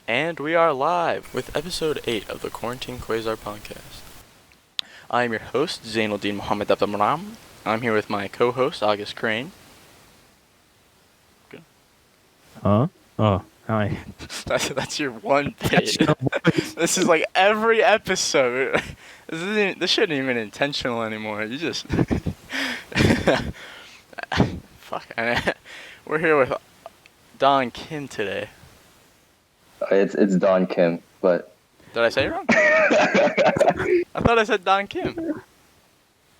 And we are live with episode 8 of the Quarantine Quasar Podcast. I am your host, Zainuddin Mohammed Abdulram. I'm here with my co-host, August Crane. Good. Huh? Oh, hi. That's your one bit. This is like every episode. This isn't even intentional anymore. You just... Fuck. We're here with Don Kim today. It's Don Kim, but... Did I say it wrong? I thought I said Don Kim.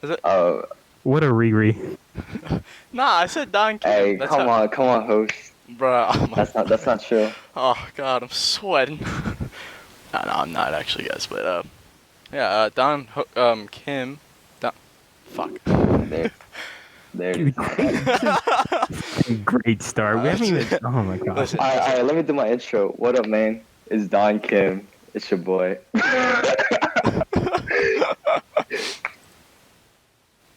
Is it? What a Riri. Nah, I said Don Kim. Hey, come on, host. Bro. Oh that's not true. Oh, God, I'm sweating. No, I'm not actually, guys. But, Don Kim. Fuck. There. Great start. We haven't even... Oh, my God. Listen. Alright, let me do my intro. What up, man? It's Don Kim. It's your boy.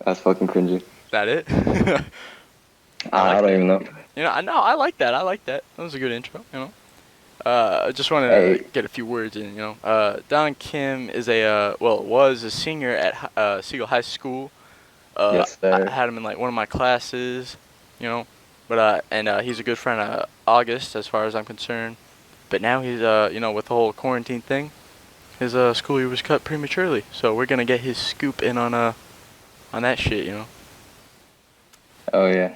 That's fucking cringy. That it? I don't even know. You know, I like that. That was a good intro, you know. I just wanted to get a few words in, you know. Don Kim is was a senior at Siegel High School. Yes, sir. I had him in like one of my classes, you know. But he's a good friend of August as far as I'm concerned. But now he's you know, with the whole quarantine thing, his school year was cut prematurely. So we're gonna get his scoop in on that shit, you know. Oh yeah.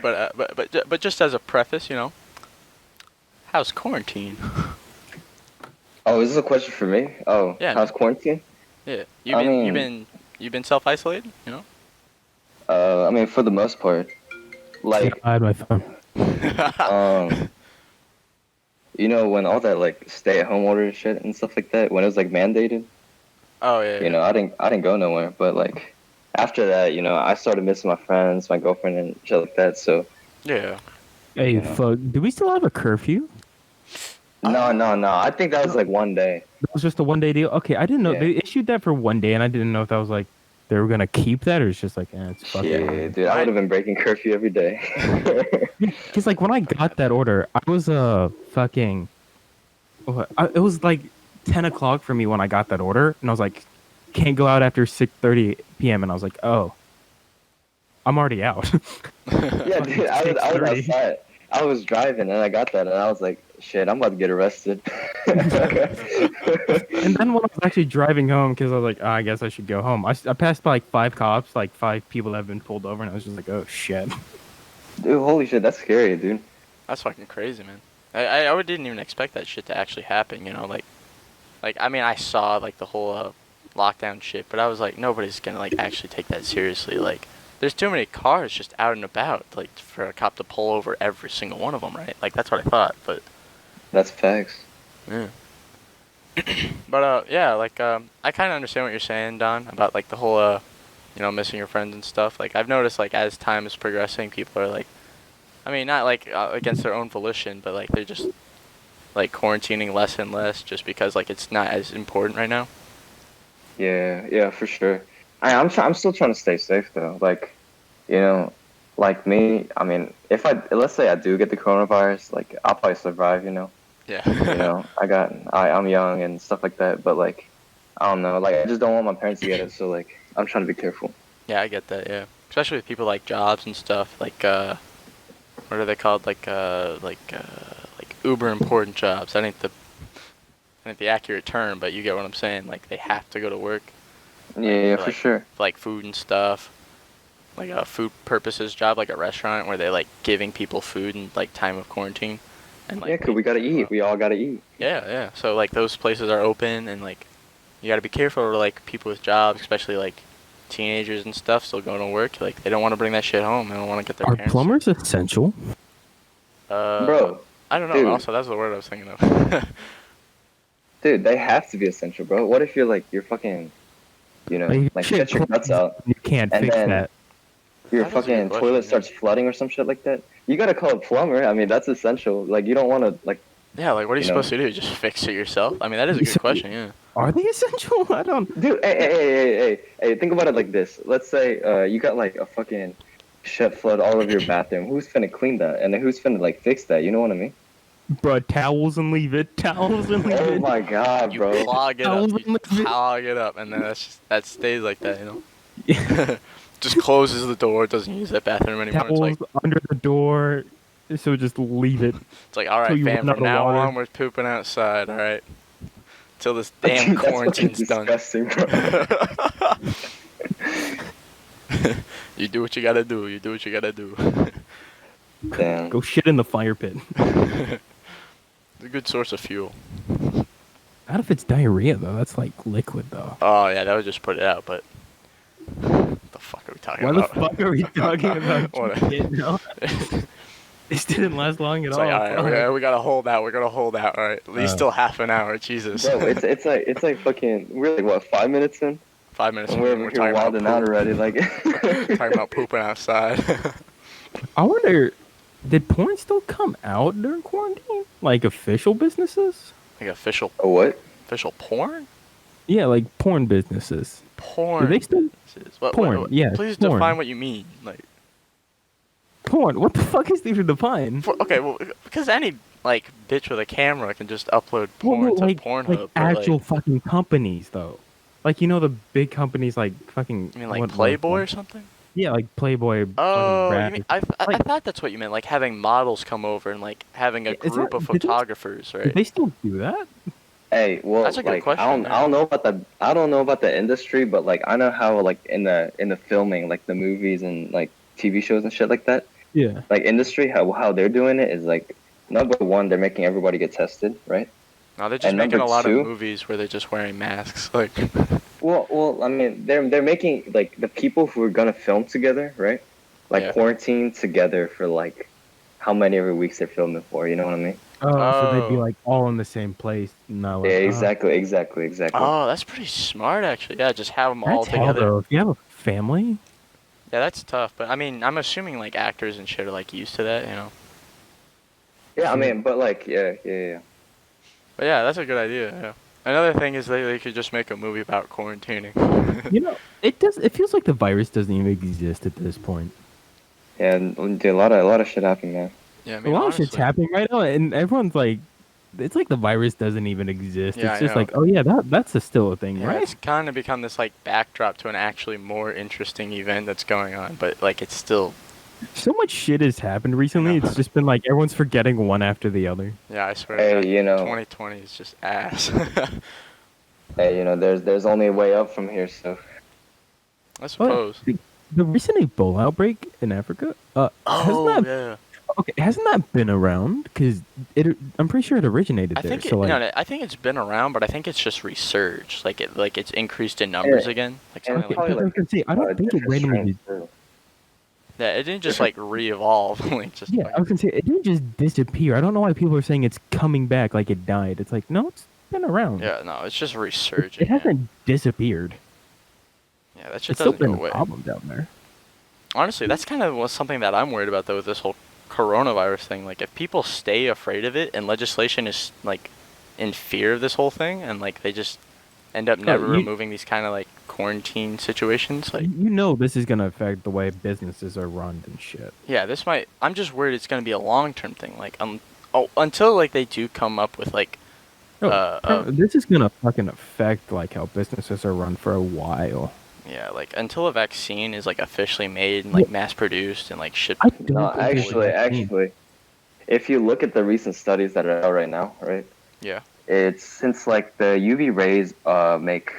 but just as a preface, you know, how's quarantine? Oh, is this a question for me? Oh, Yeah, how's quarantine? Yeah, you've been self-isolated, you know. I mean, for the most part, like, I had my phone. you know, when all that like stay-at-home order shit and stuff like that, when it was like mandated. Oh yeah. You know, I didn't go nowhere, but like after that, you know, I started missing my friends, my girlfriend, and shit like that. So. Yeah. Hey, fuck. Do we still have a curfew? No. I think that was like one day. That was just a one-day deal? Okay, I didn't know. Yeah. They issued that for one day, and I didn't know if that was like, they were going to keep that, or it's just like, it's fucking... Yeah, dude, I would have been breaking curfew every day. Because, like, when I got that order, I was fucking... it was like 10 o'clock for me when I got that order, and I was like, can't go out after 6:30 p.m., and I was like, oh, I'm already out. Yeah, dude, I was outside. I was driving, and I got that, and I was like, shit, I'm about to get arrested. And then when I was actually driving home, because I was like, I guess I should go home, I passed by like 5 cops, like 5 people that have been pulled over, and I was just like, oh, shit. Dude, holy shit, that's scary, dude. That's fucking crazy, man. I didn't even expect that shit to actually happen, you know, like I mean, I saw like the whole lockdown shit, but I was like, nobody's gonna like actually take that seriously. Like, there's too many cars just out and about, like, for a cop to pull over every single one of them, right? Like, that's what I thought, but... That's facts. Yeah. But, yeah, like, I kind of understand what you're saying, Don, about, like, the whole, you know, missing your friends and stuff. Like, I've noticed, like, as time is progressing, people are, like... I mean, not, like, against their own volition, but, like, they're just, like, quarantining less and less just because, like, it's not as important right now. Yeah, for sure. I'm still trying to stay safe though. Like, you know, like me. I mean, let's say I do get the coronavirus, like I'll probably survive. You know. Yeah. You know, I'm young and stuff like that. But like, I don't know. Like, I just don't want my parents to get it. So like, I'm trying to be careful. Yeah, I get that. Yeah, especially with people like jobs and stuff. Like, what are they called? Like uber important jobs. That ain't the accurate term, but you get what I'm saying. Like, they have to go to work. Yeah, for for sure. Like food and stuff, like a food purposes job, like a restaurant where they like giving people food in like time of quarantine. And like, yeah, 'cause we gotta eat. We all gotta eat. Yeah. So like those places are open, and like you gotta be careful with like people with jobs, especially like teenagers and stuff, still going to work. Like, they don't want to bring that shit home. They don't want to get their parents. Are plumbers essential? Bro, I don't know. Dude. Also, that's the word I was thinking of. Dude, they have to be essential, bro. What if you're fucking, you know, like shut your guts out, You can't and fix then that. your That is a fucking good question, toilet yeah. starts flooding or some shit like that? You gotta call a plumber. I mean, that's essential. Like, you don't want to, like... Yeah, like, what are you You know. supposed to do? Just fix it yourself? I mean, that is a good question, yeah. Are they essential? I don't... Dude, hey, think about it like this. Let's say you got, like, a fucking shit flood all over your bathroom. Who's finna clean that? And then who's finna, like, fix that? You know what I mean? Bro, towels and leave it. Towels and leave Oh it. my god, You bro. clog it I up. was You in the- clog it up, and then that stays like that, you know. Yeah. Just closes the door. Doesn't use that bathroom anymore. It's Towels like under the door. So just leave it. all Till right, you fam. run out From of now water. on, we're pooping outside. All right, till this damn That's fucking quarantine's done. disgusting, bro. You do what you gotta do. You do what you gotta do. Damn. Go shit in the fire pit. It's a good source of fuel. Not if it's diarrhea though. That's like liquid though. Oh yeah, that would just put it out. But what the fuck are we talking Why the about? fuck are we talking about What shit now? This didn't last long at It's all. like, all right, Fuck. we gotta hold out. We're gonna hold out. All right, at least still half an hour. Jesus. Bro, it's like fucking. We're like what, 5 minutes in? 5 minutes. And in, we're we're here talking about wilding out poop. already. Like. Talking about pooping outside. I wonder, did porn still come out during quarantine? Like official businesses? Like official A what? porn? Yeah, like porn businesses. Porn. Do they still businesses. What, porn, yeah, Please porn. define what you mean. Like, porn? What the fuck is even defined? okay, well, because any like bitch with a camera can just upload porn to like, Pornhub. like but, actual like, fucking companies though. Like you know the big companies like fucking. you mean like what- Playboy or something? Yeah, like Playboy. Oh, fucking you mean, rappers. I Like, thought that's what you meant, like having models come over and like having a Is that- group of did they- photographers, do right? they still do that? Hey, well, That's a good like question, I don't know about the industry, but like I know how like in the filming, like the movies and like TV shows and shit like that. Yeah. Like industry, how they're doing it is like number one, they're making everybody get tested, right? No, they're just and making number a lot two- of movies where they're just wearing masks. Like, Well, I mean, they're making like the people who are gonna film together, right? Like Yeah. quarantine together for like how many every weeks they're filming for. You know what I mean? Oh, so they'd be Oh. like all in the same place. No. Yeah, exactly. oh, that's pretty smart, actually. Yeah, just have them all That's hell, together. though. If you have a family, Yeah, that's tough. But I mean, I'm assuming like actors and shit are like used to that, you know. Yeah, I mean, but like, yeah. But yeah, that's a good idea. Yeah. Another thing is they could just make a movie about quarantining. you know, it does. It feels like the virus doesn't even exist at this point. Yeah, and dude, a lot of shit happened, man. Yeah, I A mean, lot of honestly, shit's happening right now, and everyone's like, it's like the virus doesn't even exist. Yeah, It's I just know. like, oh yeah, that's still a thing, Yeah, right? it's kind of become this like backdrop to an actually more interesting event that's going on, but like it's still. So much shit has happened recently. Yeah. It's just been like everyone's forgetting one after the other. Yeah, I swear. Hey, to God, you know- 2020 is just ass. Hey, you know, there's only a way up from here, so. I suppose. The recent Ebola outbreak in Africa, Oh hasn't that yeah. okay? Hasn't that been around? Because I'm pretty sure it originated I there. think so like, I think it's been around, but I think it's just resurged. Like it's increased in numbers Yeah. again. Like And something probably, like that. I was gonna say, I don't think it different randomly. strains, too. Yeah, it didn't just like re-evolve. Like just. Yeah, I was gonna say it didn't just disappear. I don't know why people are saying it's coming back like it died. It's like no, it's been around. Yeah, no, it's just resurging. It hasn't disappeared. Yeah, that shit It's still doesn't go been a away. problem down there. Honestly, that's kind of was something that I'm worried about though with this whole coronavirus thing. Like, if people stay afraid of it and legislation is like in fear of this whole thing, and like they just end up never you- removing these kind of like quarantine situations, like You know this is gonna affect the way businesses are run and shit. yeah, this might. I'm just worried it's gonna be a long-term thing. Like until like they do come up with like This is gonna fucking affect like how businesses are run for a while. yeah, like until a vaccine is like officially made and like mass-produced and like shipped. I don't No, think there's a vaccine. actually, if you look at the recent studies that are out right now, right? Yeah. It's since like the UV rays make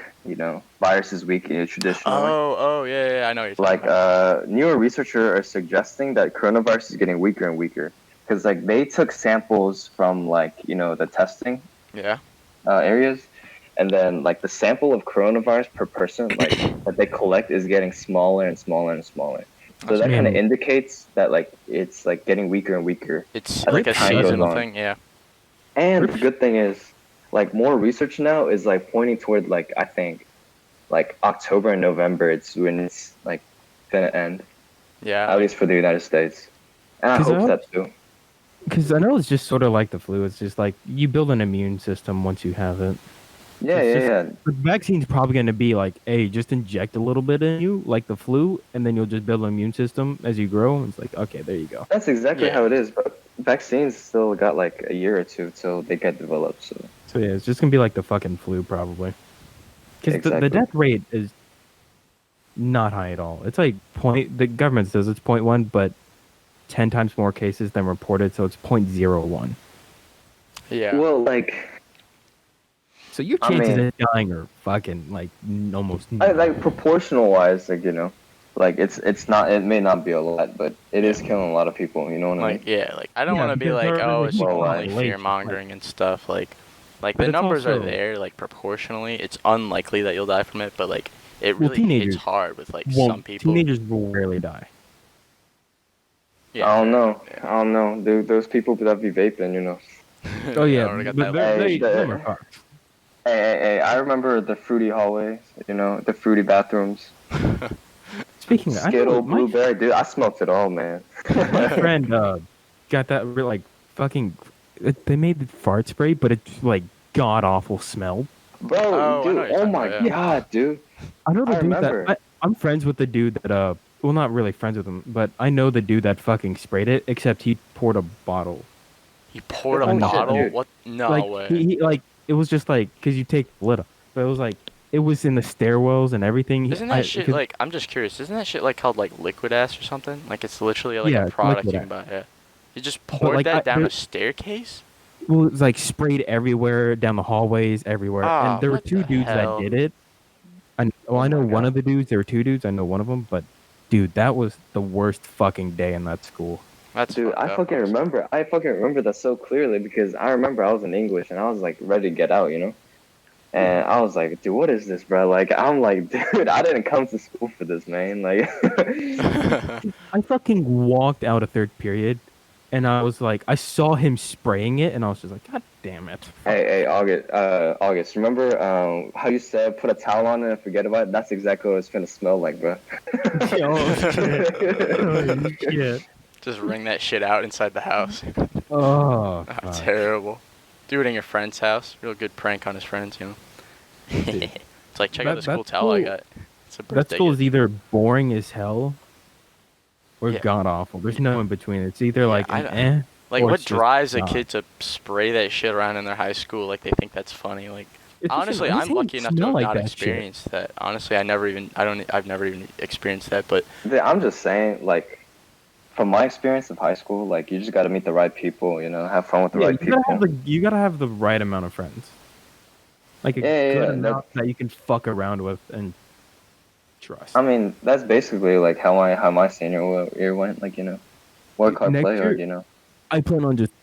viruses weak traditionally. Oh yeah, I know what you're talking Like about. newer researchers are suggesting that coronavirus is getting weaker and weaker because like they took samples from like the testing Yeah. areas, and then like the sample of coronavirus per person like that they collect is getting smaller and smaller and smaller. So That's that kind of weird. indicates that like it's like getting weaker and weaker. It's as like a time goes seasonal on. thing, yeah. And the good thing is, like more research now is like pointing toward like I think, like October and November. It's when it's like gonna end, Yeah. at least for the United States. And I 'Cause hope I- that too. Because I know it's just sort of like the flu. It's just like you build an immune system once you have it. Yeah, It's yeah, just- yeah. The vaccine's probably going to be like, hey, just inject a little bit in you, like the flu, and then you'll just build an immune system as you grow. It's like, okay, there you go. That's exactly Yeah. how it is. vaccines still got like a year or two till they get developed. So So yeah, it's just gonna be like the fucking flu probably. Because the exactly. death rate is not high at all. It's like the government says it's 0.1, but 10 times more cases than reported, so it's 0.01. Yeah. Well, like So your I chances mean, of dying are fucking like almost like none. proportional wise, like like it's not, it may not be a lot, but it Yeah. is killing a lot of people. You know what I mean? Like, yeah, like I don't Yeah, want to be because like, they're oh, a it's huge Worldwide. only fear population. mongering and stuff. Like But the it's numbers are also there. Like proportionally, it's unlikely that you'll die from it. But like, it well, really hits teenagers hard with like won't. some people. Teenagers will rarely die. Yeah, I don't fair. know. I don't know. Dude, those people that be vaping, you know. Yeah. Oh Yeah, I yeah, already got but that look. them are fucked. Hey, I remember the fruity hallways, you know, the fruity bathrooms. Speaking, I know Skittle, blueberry, dude, I smoked it all, man. my friend got that like fucking. They made the fart spray, but it's like god awful smell. Bro, Oh, I know dude, what you're oh talking my about. Yeah. god, dude. I know the I dude that remember. I'm friends with the dude that well, not really friends with him, but I know the dude that fucking sprayed it. Except he poured a bottle. He poured a Oh shit, bottle. dude. What? No Like way. he like it was just like because you take the lid off, but it was like it was in the stairwells and everything. Isn't that shit like? I'm just curious. Isn't that shit like called like liquid ass or something? Like it's literally like a Yeah, it's product liquid you ass. can buy. Yeah. You just But poured like that down a staircase? well, it was like sprayed everywhere down the hallways, everywhere. And Ah, there were what the two dudes that hell? did it. Oh I know my one god. of the dudes. There were two dudes. I know one of them, but dude, that was the worst fucking day in that school. That's Dude, fucked I up. fucking Honestly. remember. I fucking remember that so clearly because I remember I was in English and I was like ready to get out, you know? And I was like, dude, what is this, bro? Like, I'm like, dude, I didn't come to school for this, man. Like, I fucking walked out of third period, and I was like, I saw him spraying it, and I was just like, God damn it! hey, August, remember how you said put a towel on it and forget about it? That's exactly what it's gonna smell like, bro. Oh shit! Holy shit! Just wring that shit out inside the house. Oh, Oh, fuck. terrible. Do it in your friend's house. Real good prank on his friends, you know. It's like check out this cool towel I got. It's a That birthday school is gift. either boring as hell or Yeah. god awful. There's no in between. It's either like I an don't- Like, or what it's just drives a not. kid to spray that shit around in their high school? Like, they think that's funny. Like, It's just honestly, like, I'm lucky enough to smell have like not that shit. experienced that. Honestly, I've never even experienced that. But Dude, I'm just saying, like, from my experience of high school, like, you just gotta meet the right people, you know, have fun with the Yeah, right people. you gotta have the right amount of friends, like a Yeah, good yeah, amount that you can fuck around with and trust. I mean, that's basically like how my senior year went. Like, you know, work hard, Next play year, hard. You know, I plan on just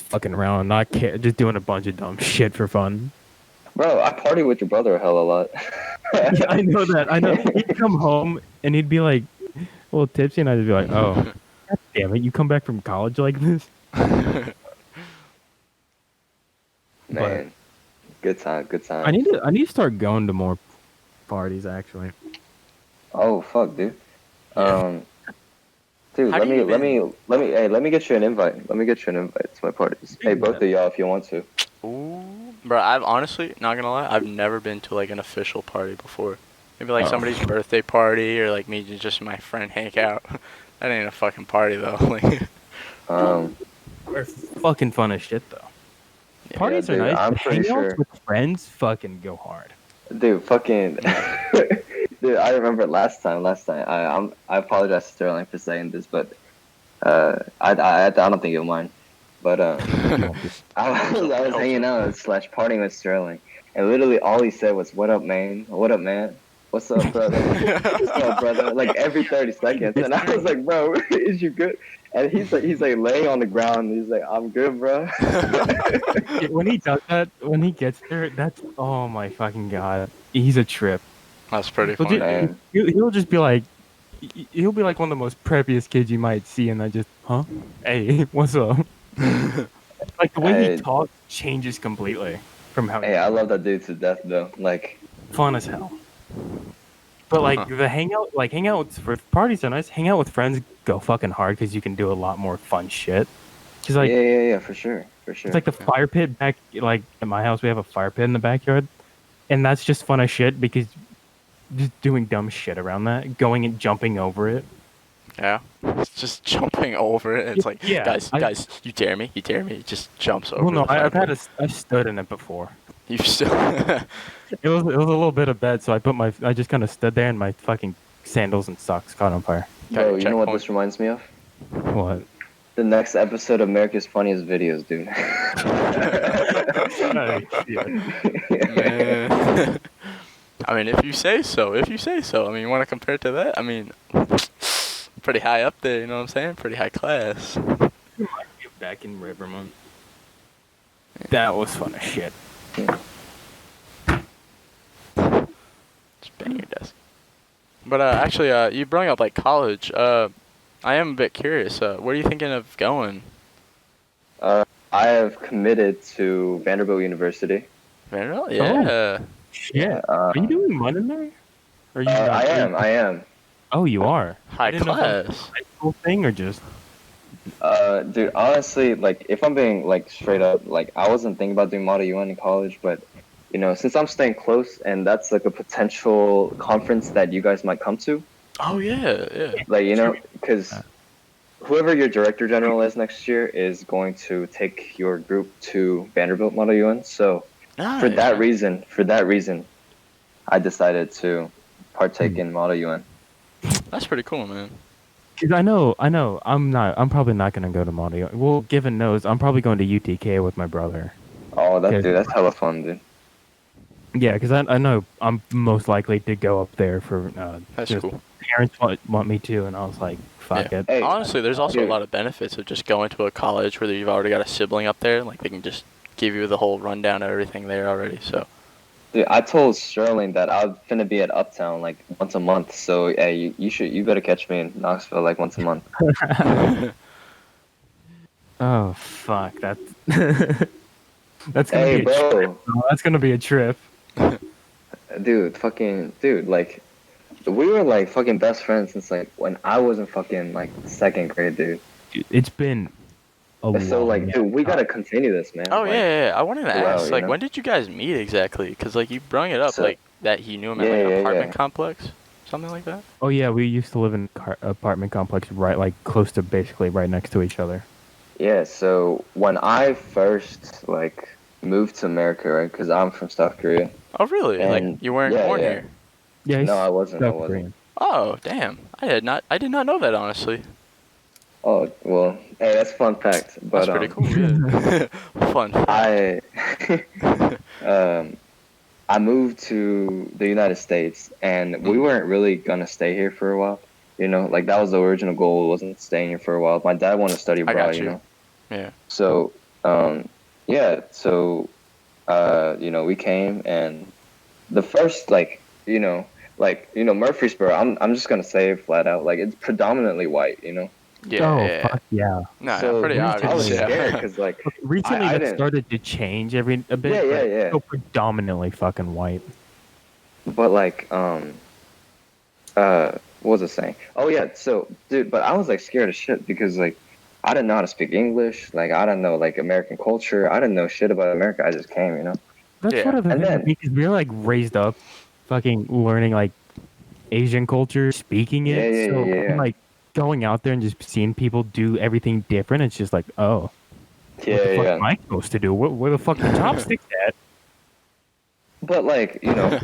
fucking around, not care, just doing a bunch of dumb shit for fun. bro, I party with your brother a hell a lot. Yeah, I know that. I know. He'd come home and he'd be like, a little tipsy, and I'd just be like, "Oh, God damn it! You come back from college like this?" Man, good time, good time. I need to start going to more parties. Actually, Oh fuck, dude. Yeah. Dude, How let do you me, hey, let me get you an invite. Let me get you an invite to my parties. Hey, both of y'all, if you want to. Ooh, bro, I've honestly not gonna lie, I've never been to like an official party before. Maybe like Oh. somebody's birthday party or like me and just my friend hang out. That ain't a fucking party though. Like, they're fucking fun as shit though. Parties dude, are nice. I'm But pretty hangouts sure. with friends fucking go hard. Dude, fucking. Dude, I remember last time. I apologize to Sterling for saying this, but I don't think you'll mind. But I was hanging out slash partying with Sterling, and literally all he said was, "What up, man? What up, man? What's up, brother? What's up, brother?" Like every 30 seconds, and I was like, "Bro, is you good?" And he's like laying on the ground. And he's like, "I'm good, bro." When he does that, when he gets there, that's oh my fucking god. He's a trip. That's pretty He'll funny. just, Man. he'll just be like, he'll be like one of the most preppiest kids you might see, and I just, huh? Hey, what's up? Like the way Hey. he talks changes completely from how. Hey, I love that dude to death, though. Like, Fun as hell. But like the hangouts for parties are nice. Hang out with friends go fucking hard because you can do a lot more fun shit. Cause like yeah, for sure, for sure. it's like the fire pit back. Like at my house, we have a fire pit in the backyard, and that's just fun as shit because just doing dumb shit around that, going and jumping over it. Yeah. It's just jumping over it. It's like, Yeah, guys, you dare me? You dare me? It just jumps over Well, no, the I've had fireplace. I stood in it before. You still. It was a little bit of bed, so I just kind of stood there and my fucking sandals and socks caught on fire. Got Bro, your you know what checkpoint. this reminds me of? What? The next episode of America's Funniest Videos, dude. Man. I mean, if you say so. If you say so. I mean, you want to compare it to that? I mean, pretty high up there. You know what I'm saying? Pretty high class. Back in Rivermont. That was fun as shit. Just bang your desk. But actually, you brought up like college. I am a bit curious. Where are you thinking of going? I have committed to Vanderbilt University. Vanderbilt? Yeah. Yeah. Are you doing one in there? Or are you not? I am. Oh, you are. High I didn't know if it was class. a high school thing or just. Dude, honestly, like, if I'm being, like, straight up, like, I wasn't thinking about doing Model UN in college, but, you know, since I'm staying close and that's, like, a potential conference that you guys might come to, Oh yeah, yeah. like, you know, because whoever your director general is next year is going to take your group to Vanderbilt Model UN, so Nice. for that reason, I decided to partake in Model UN. That's pretty cool, man. Cause I know. I'm probably not gonna go to Monty. Well, given knows, I'm probably going to UTK with my brother. Oh, Okay. that's hella fun, dude. Yeah, because I know I'm most likely to go up there for. That's just cool. Parents want me to, and I was like, fuck Yeah. it. Hey, Honestly, there's also a dude. lot of benefits of just going to a college where you've already got a sibling up there. Like they can just give you the whole rundown of everything there already. So. Dude, I told Sterling that I'm finna be at Uptown like once a month. So yeah, you better catch me in Knoxville like once a month. Oh fuck, that's that's gonna Hey, be a trip. bro, Oh, that's gonna be a trip. dude, like we were like fucking best friends since like when I was in fucking like second grade, dude. It's been a So long like, dude, we time. gotta continue this, man. Oh Like, yeah. I wanted to wow, ask, you like, know? when did you guys meet exactly? Because like you brought it up, So- like that he knew him at Yeah, like an yeah, apartment yeah. complex, something like that. Oh yeah, we used to live in apartment complex right like close to basically right next to each other. Yeah, so when I first like moved to America, right? Because I'm from South Korea. Oh really? Like And- you weren't yeah, born yeah. here. Yeah, he's No, I wasn't. South Korean. Oh damn! I did not know that honestly. Oh well, hey, that's a fun fact. But That's pretty cool. Yeah. Fun. I I moved to the United States, and we weren't really gonna stay here for a while. You know, like that was the original goal, wasn't staying here for a while. My dad wanted to study abroad. got You you. know. Yeah. So you know, we came, and the first Murfreesboro. I'm just gonna say it flat out, like it's predominantly white. You know. Yeah. Oh yeah. fuck yeah. No, So pretty I obvious. was Yeah. scared because like Recently, I that didn't- started to change a bit. Yeah, but yeah. Still predominantly fucking white. But like, what was I saying? Oh yeah, so dude, but I was like scared as shit because like I didn't know how to speak English. Like I didn't know like American culture. I didn't know shit about America. I just came, you know. That's Yeah. sort of the And thing then- with me, 'cause we're like raised up, fucking learning like Asian culture, speaking it. Yeah, so yeah. like going out there and just seeing people do everything different, it's just like, oh, Yeah, what the fuck yeah. am I supposed to do? Where the fuck are chopsticks at? But like, you know,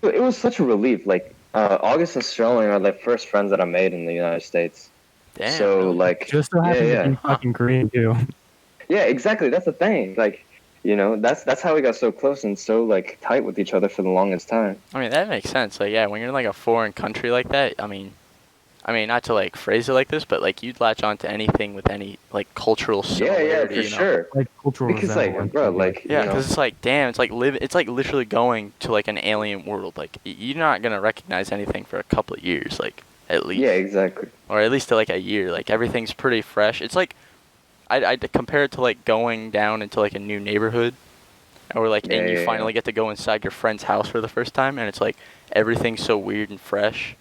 it was such a relief. Like August and Sterling are the first friends that I made in the United States. Damn. So really? like, Just so happens yeah. to be fucking Korean too. Yeah, exactly. That's the thing. Like, you know, that's how we got so close and so like tight with each other for the longest time. I mean, that makes sense. Like, yeah, when you're in like a foreign country like that, I mean, not to like phrase it like this, but like you'd latch on to anything with any like cultural similarity. Yeah, for you know? sure. Like cultural Because like, resemblance. bro, like, Yeah, you know, because it's like, damn, it's like it's like literally going to like an alien world. Like, you're not gonna recognize anything for a couple of years, like at least. yeah, exactly. Or at least to like a year. Like everything's pretty fresh. It's like I'd compare it to like going down into like a new neighborhood, or like and you Yeah. finally get to go inside your friend's house for the first time, and it's like everything's so weird and fresh.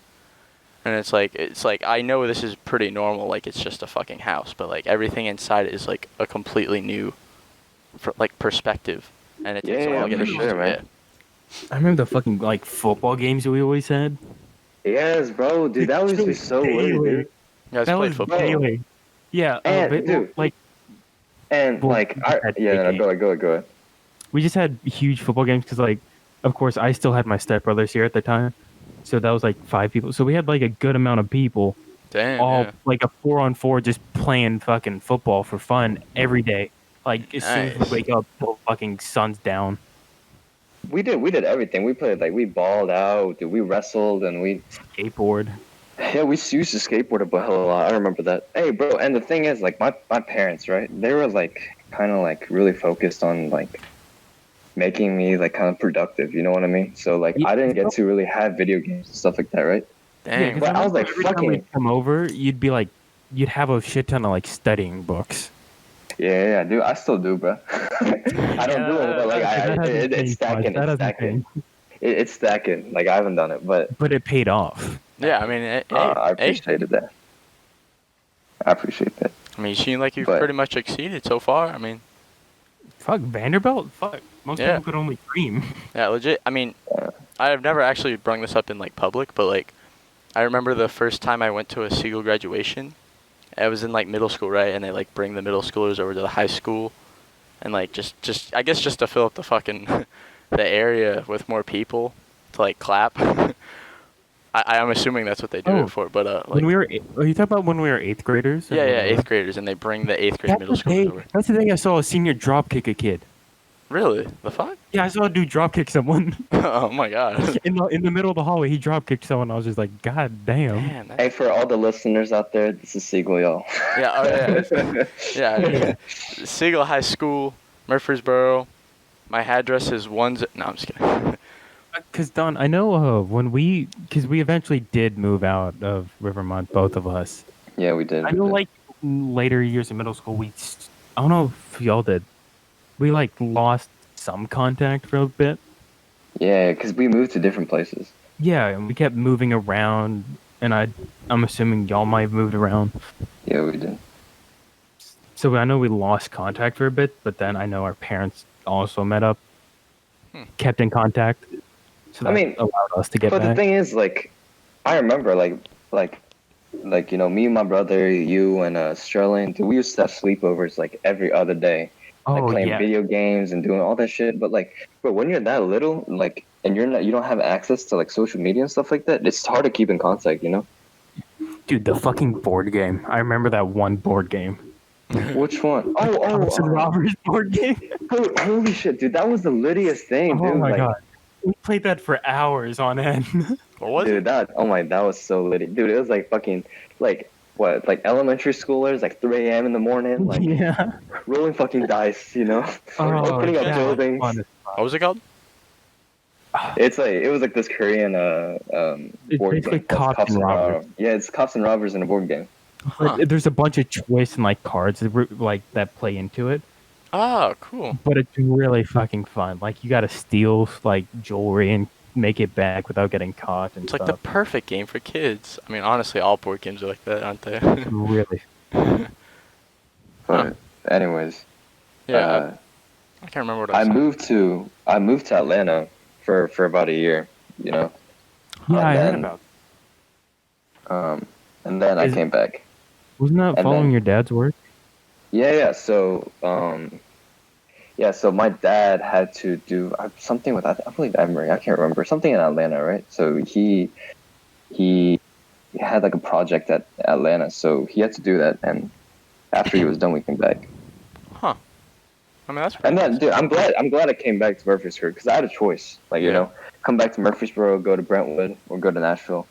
And it's like I know this is pretty normal, like it's just a fucking house, but like everything inside is like a completely new, like perspective, and it takes a while to Yeah, get for used sure, to man. it. I remember the fucking like football games we always had. Yes, bro, dude, that was just so weird, dude. You guys That played was football. Bailey. Yeah, And dude, like and well, like, we I had yeah, big no, games. go ahead. We just had huge football games because, like, of course, I still had my stepbrothers here at the time, so that was like 5 people. So we had like a good amount of people, Damn, all yeah. like a 4-on-4, just playing fucking football for fun every day. Like as soon as we Nice. wake up, till fucking sun's down. We did everything. We played like we balled out, dude. We wrestled and we Skateboard. yeah, we used to skateboard a hell of a lot. I remember that. Hey, bro, and the thing is, like, my parents, right? They were like kind of like really focused on like making me like kind of productive. You know what I mean? So like, Yeah, I didn't get to really have video games and stuff like that, right? Dang. because But I was like, every time fucking we'd come over, you'd have a shit ton of like studying books. yeah, dude. I still do, bro. I don't do it, but like, it's stacking. That It's hasn't stacking. changed. It's stacking. Like I haven't done it, but But it paid off. Yeah, I mean, hey, I hey, appreciated that. I appreciate that. I mean, you seem like you've But- pretty much exceeded so far. I mean, Fuck Vanderbilt. Fuck, most Yeah. people could only dream. yeah, legit. I mean, I've never actually brung this up in like public, but like, I remember the first time I went to a Siegel graduation. I was in like middle school, right? And they like bring the middle schoolers over to the high school, and like just I guess just to fill up the fucking the area with more people to like clap. I'm assuming that's what they do Oh, it for, but like, When we were, are you talking about when we were 8th graders? yeah, eighth graders, and they bring the eighth grade middle schoolers over. That's the thing. I saw a senior drop kick a kid. Really? The fuck? Yeah, I saw a dude drop kick someone Oh my god. in the middle of the hallway. He drop kicked someone. I was just like, God damn. Man, Hey, for all the listeners out there, this is Siegel, y'all. yeah, oh yeah, yeah. Siegel High School, Murfreesboro. My address is No, I'm just kidding. Because Don, I know because we eventually did move out of Rivermont, both of us. Yeah, we did. I know, like later years in middle school, I don't know if y'all did. We like lost some contact for a bit. Yeah, because we moved to different places. Yeah, and we kept moving around, and I'm assuming y'all might have moved around. Yeah, we did. So I know we lost contact for a bit, but then I know our parents also met up, kept in contact. So that allowed us to get but back. the thing is, like, I remember, like you know, me and my brother, you and Sterling, dude, we used to have sleepovers like every other day, like playing video games and doing all that shit. But like, bro, when you're that little, like, and you don't have access to like social media and stuff like that, it's hard to keep in contact, you know? Dude, the fucking board game. I remember that one board game. Which one? Oh, Robert's board game. Holy shit, dude, that was the littiest thing, dude. Oh my like, god. We played that for hours on end. What was dude, it? that was so lit. Dude, it was like fucking like what, like elementary schoolers, like 3 a.m. in the morning, like Yeah. rolling fucking dice, you know, opening up that was buildings. fun as fuck. What was it called? It was like this Korean It's board basically game. called cops and robbers. Yeah, it's cops and robbers in a board game. Huh. There's a bunch of twists and like cards that play into it, Oh, cool. but it's really fucking fun. Like you got to steal like jewelry and make it back without getting caught and It's like the stuff. perfect game for kids. I mean, honestly, all board games are like that, aren't they? Really. But anyways, Yeah, I can't remember what I I said. moved to Atlanta for about a year, you know. Yeah, I heard then- about. And then I Is- came back. Wasn't that and following then- your dad's work? Yeah. So, so my dad had to do something with I believe Emory. I can't remember, something in Atlanta, right? So he had like a project at Atlanta, so he had to do that. And after he was done, we came back. Huh. I mean, that's And then, nice. dude, I'm glad I came back to Murfreesboro because I had a choice. Like, you Yeah. know, come back to Murfreesboro, go to Brentwood, or go to Nashville.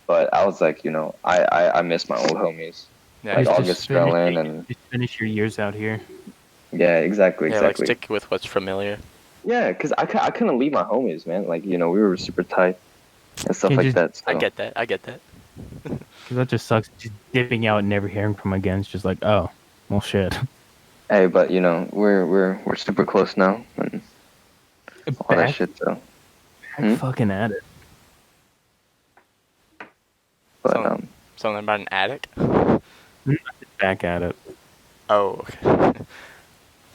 But I was like, you know, I miss my old homies. Yeah, like just- August Sterling and Just finish your years out here. yeah, exactly. yeah, like stick with what's familiar. Yeah, because I couldn't leave my homies, man. Like, you know, we were super tight and stuff You like just- that. So. I get that. 'Cause that just sucks. Just dipping out and never hearing from him again. It's just like, oh, well, shit. Hey, but you know, we're super close now and all that Back, shit. So, fucking at it. but So- Something about an attic? Back at it. Oh, okay.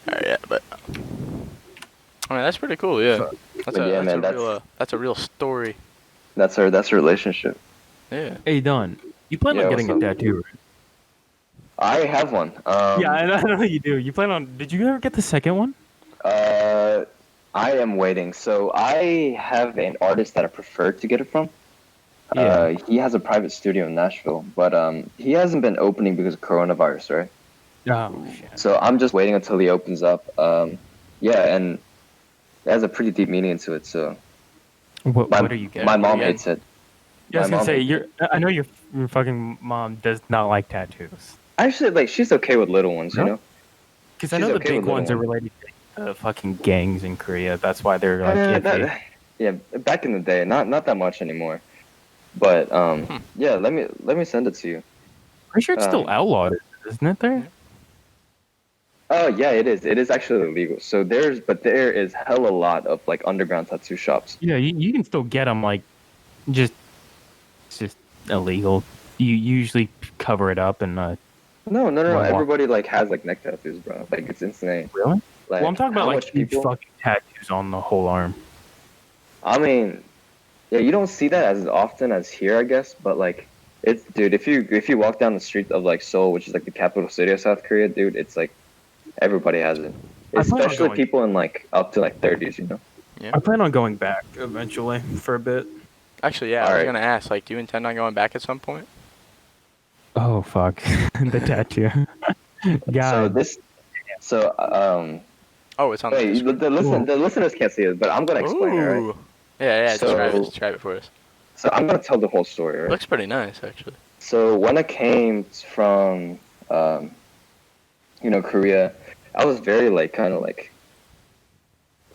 Alright, yeah, but I mean that's pretty cool, yeah. That's but yeah, a man, that's a real story. that's our relationship. Yeah. Hey, Don, you plan on Yeah, getting a what's up? tattoo, right? I have one. Yeah, I know you do. You plan on? Did you ever get the second one? Uh, I am waiting. So I have an artist that I prefer to get it from. Yeah. He has a private studio in Nashville, but he hasn't been opening because of coronavirus, right? Oh shit. So I'm just waiting until he opens up. Yeah, and it has a pretty deep meaning into it. So What are you getting? my mom Yeah. hates it. Yeah, I was My gonna mom say hates I know your fucking mom does not like tattoos. Actually, like she's okay with little ones, you Really? know. Because I She's know the okay with big little ones are ones. related to fucking gangs in Korea. That's why they're like iffy. Yeah, back in the day, not that much anymore. But yeah, let me send it to you. Pretty sure it's still Um, outlawed, isn't it? There. Oh yeah, it is. It is actually illegal. So there is hella lot of like underground tattoo shops. Yeah, you can still get them. Like, just it's just illegal. You usually cover it up and No. What? Everybody like has like neck tattoos, bro. Like it's insane. Really? Like Well, I'm talking how about much like huge people. fucking tattoos on the whole arm. I mean, yeah, you don't see that as often as here, I guess. But like, it's dude. If you walk down the street of like Seoul, which is like the capital city of South Korea, dude, it's like everybody has it. I plan on Especially going- people in like up to like 30s, you know. I plan on going back eventually for a bit. Actually, yeah, I was Alright. gonna ask, like, do you intend on going back at some point? Oh fuck, the tattoo. God. So Oh, it's on the wait, Discord. the listeners can't see it, but I'm gonna explain it, right? Ooh. Yeah, So- describe it for us. So I'm gonna tell the whole story, right? Looks pretty nice, actually. So when I came from, Korea, I was very like kind of like,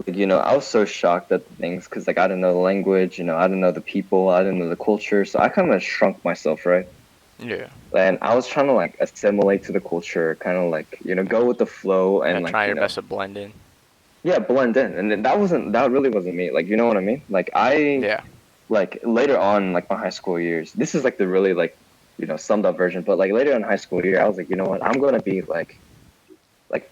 I was so shocked at things because like I didn't know the language, I didn't know the people, I didn't know the culture, so I kind of shrunk myself, right? Yeah. And I was trying to like assimilate to the culture, kind of like go with the flow and And like try your best to blend in. yeah, blend in. And then that really wasn't me. Like, you know what I mean? Like Yeah. like later on, like my high school years, this is like the really like, summed up version. But like later in high school year, I was like, you know what? I'm gonna be like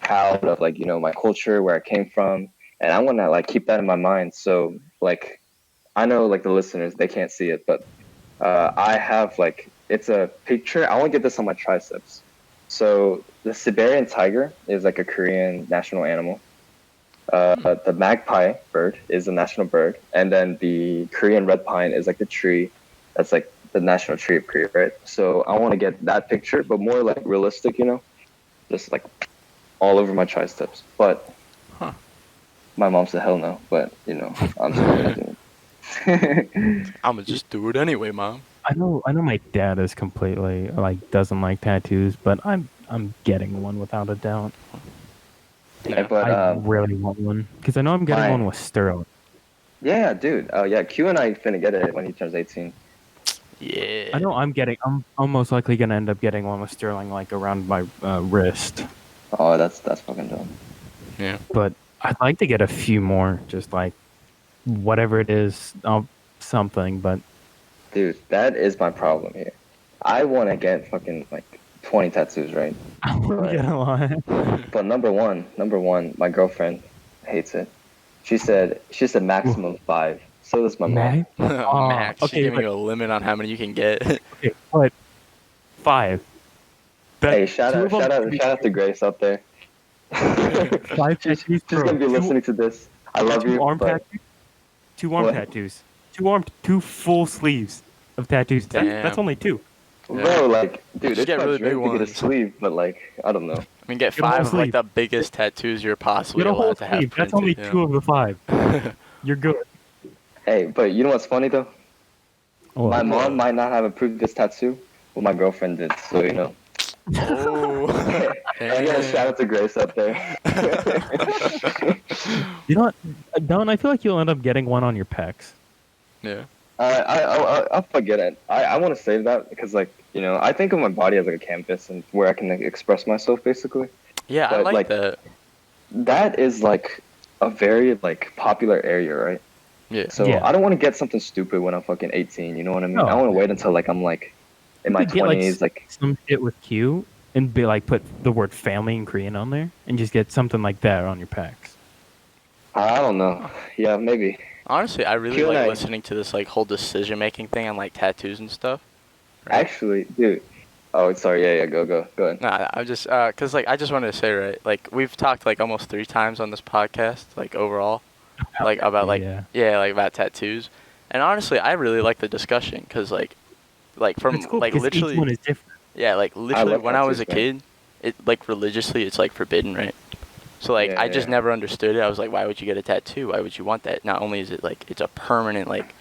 proud of like my culture, where I came from, and I'm gonna like keep that in my mind. So like, I know like the listeners, they can't see it, but I have like it's a picture. I want to get this on my triceps. So the Siberian tiger is like a Korean national animal. The magpie bird is a national bird, and then the Korean red pine is like the tree that's like the national tree of Korea, right? So I want to get that picture, but more like realistic, just like all over my triceps. But my mom said hell no, but I'm still gonna do it. I'ma just do it anyway, Mom. I know my dad is completely like doesn't like tattoos, but I'm getting one without a doubt. Yeah, but I really want one because I know I'm getting Fine. one with Sterling. yeah, dude. Yeah, Q and I finna get it when he turns 18. Yeah. I know I'm most likely gonna end up getting one with Sterling like around my wrist, Oh, that's fucking dumb. Yeah. but I'd like to get a few more, just like whatever it is, something. But Dude, that is my problem here. I want to get fucking like 20 tattoos, right? I'm gonna lie. But number one, my girlfriend hates it. She said maximum 5. So does my mom. Mag? Max, okay, she's giving but- you a limit on how many you can get. Okay, but 5. Hey, shout out to Grace out there. 5 tattoos. She's gonna be listening to this. I love two you. arm but tattoos. 2 arm What? tattoos. 2 full sleeves of tattoos. That's Damn. only 2. Bro, like, dude, Just it's get my really dream big to get a ones. sleeve, but like, I don't know. I mean, get Get a whole 5 of like sleeve. the biggest tattoos you're possibly Get a whole allowed to have sleeve. That's printed, only 2 of the 5. You're good. Hey, but you know what's funny though? Oh, My mom might not have approved this tattoo, but my girlfriend did. So Oh. I gotta shout out to Grace out there. You know what, Don? I feel like you'll end up getting one on your pecs. Yeah. I'll forget it. I want to save that because like I think of my body as like a canvas and where I can like, express myself basically. Yeah, I But, like like, that. That is like a very like popular area, right? Yeah. So Yeah. I don't want to get something stupid when I'm fucking 18. You know what I mean? No. I want to wait until like I'm like in my You could get, like, 20s, like some shit with Q and be like put the word family in Korean on there and just get something like that on your pecs. I don't know. Yeah, maybe. Honestly, I really Q&A. like listening to this like whole decision making thing on like tattoos and stuff. Right. Actually, dude, Oh, sorry. Yeah. Go ahead. Nah, I just cause like I just wanted to say, right, like we've talked like almost 3 times on this podcast, like overall, like about like Yeah. yeah, like about tattoos, and honestly, I really like the discussion, cause like It's from cool like because each literally one is different. yeah, like I literally love when I was a tattoos, man. kid, it like religiously it's like forbidden, right? So like Yeah, I just yeah. never understood it. I was like, why would you get a tattoo? Why would you want that? Not only is it like it's a permanent like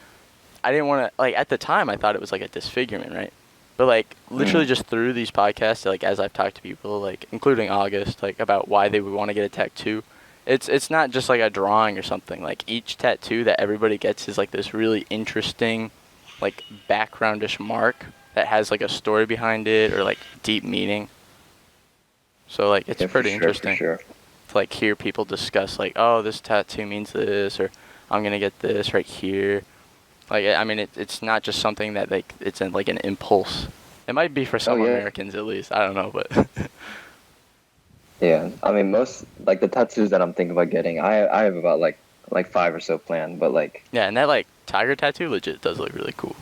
I didn't want to like at the time I thought it was like a disfigurement, right? But like literally Mm. just through these podcasts, like as I've talked to people, like including August, like about why they would want to get a tattoo, it's not just like a drawing or something. Like each tattoo that everybody gets is like this really interesting, like backgroundish mark that has like a story behind it or like deep meaning. So like it's Yeah, for pretty sure, for interesting sure. to like hear people discuss like, oh, this tattoo means this, or I'm gonna get this right here. Like I mean, it's not just something that like it's in like an impulse. It might be for Oh some yeah. Americans at least. I don't know, but Yeah. I mean, most like the tattoos that I'm thinking about getting, I have about like 5 or so planned, but like yeah, and that like tiger tattoo legit does look really cool.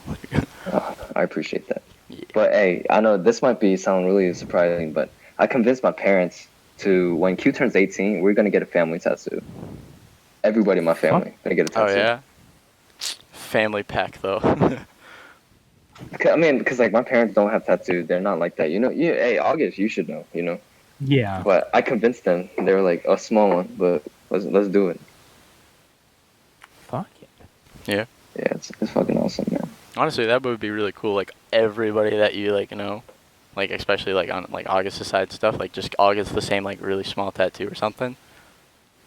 I appreciate that. Yeah. But hey, I know this might be sound really surprising, but I convinced my parents to when Q turns 18, we're gonna get a family tattoo. Everybody in my family gonna get a Oh tattoo. yeah, family pack though. I mean, because like my parents don't have tattoos, they're not like that. You know, hey, August, you should know. You know. Yeah. But I convinced them. They were like a small one, but let's do it. Fuck it. Yeah. Yeah, it's fucking awesome, man. Honestly, that would be really cool. Like everybody that you like know, like especially like on like August's side stuff, like just August the same like really small tattoo or something.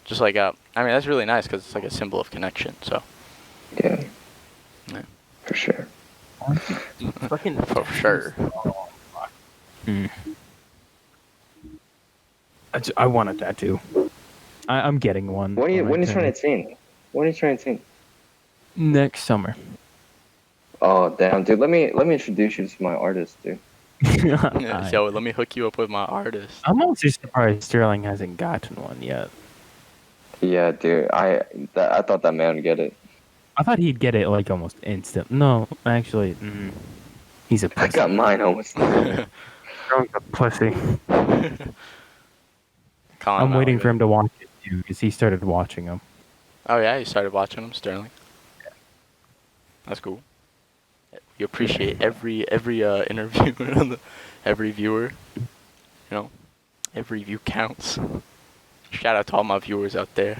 Just like I mean that's really nice because it's like a symbol of connection. So Yeah, yeah. for sure. Fucking For sure. Mm. I want a tattoo. I'm getting one. When are you when I turn turn 18? When are you turning 18? next summer. Oh damn, dude. Let me introduce you to my artist, dude. Yeah, yo, let me hook you up with my artist. I'm also surprised Sterling hasn't gotten one yet. Yeah, dude. I thought that man would get it. I thought he'd get it like almost instant. No, actually, he's a I pussy. got mine almost. Sterling's a pussy. Calling I'm out waiting like for a- him to watch it too, because he started watching them. Oh yeah, you started watching them, Sterling. That's cool. You appreciate every interviewer, on every viewer. You know, every view counts. Shout out to all my viewers out there.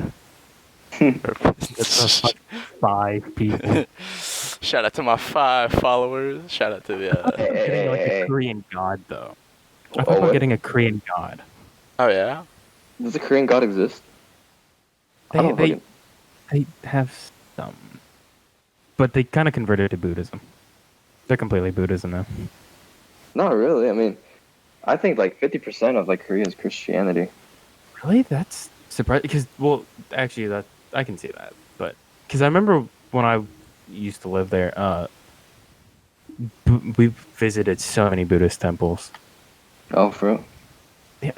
That's like 5 people. Shout out to my 5 followers. Shout out to the. I'm getting like Hey. a Korean god though. I Oh, thought about what? getting a Korean god. Oh yeah. Does the Korean god exist? I don't They fucking- they have some, but they kind of converted to Buddhism. They're completely Buddhism now. Not really. I mean, I think like 50% of like Korea is Christianity. Really, that's surprising. Because actually, that I can see that, but because I remember when I used to live there, we visited so many Buddhist temples. Oh, for real? Yeah,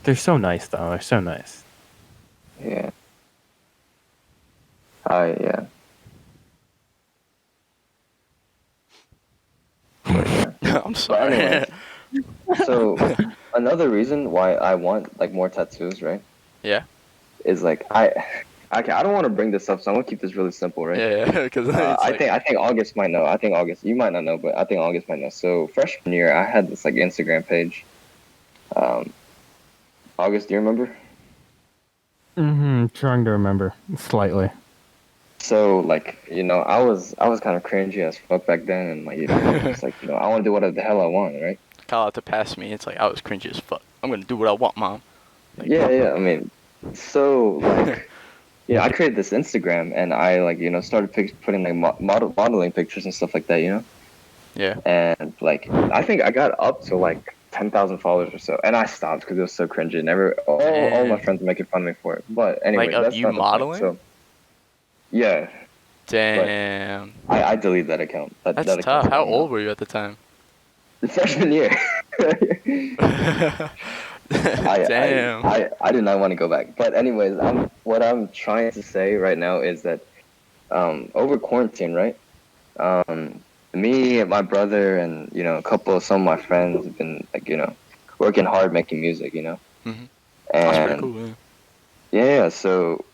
they're so nice though. They're so nice. Yeah. Yeah. But, yeah. I'm sorry. anyways. So another reason why I want like more tattoos, right? Yeah. Is like I don't want to bring this up, so I'm gonna keep this really simple, right? Yeah, because I think August might know. I think August, you might not know, but I think August might know. So freshman year, I had this like Instagram page. August, do you remember? Trying to remember slightly. So like I was kind of cringy as fuck back then, and like it's like I want to do whatever the hell I want, right? Call out to pass me. It's like I was cringy as fuck. I'm gonna do what I want, mom. Like, Yeah. I mean, so like. I created this Instagram, and I like started putting like modeling pictures and stuff like that, Yeah. And like I think I got up to like 10,000 followers or so, and I stopped because it was so cringy, and all my friends were making fun of me for it. But anyway, Like, of that's you not the point. modeling? So, yeah, Damn. I deleted that account. That's that tough. account's How gone old now. were you at the time? Freshman year. Damn. I did not want to go back. But anyways, what I'm trying to say right now is that over quarantine, right? me, my brother, and a couple of some of my friends have been like working hard making music, Mhm. and That's pretty cool. Yeah. yeah, so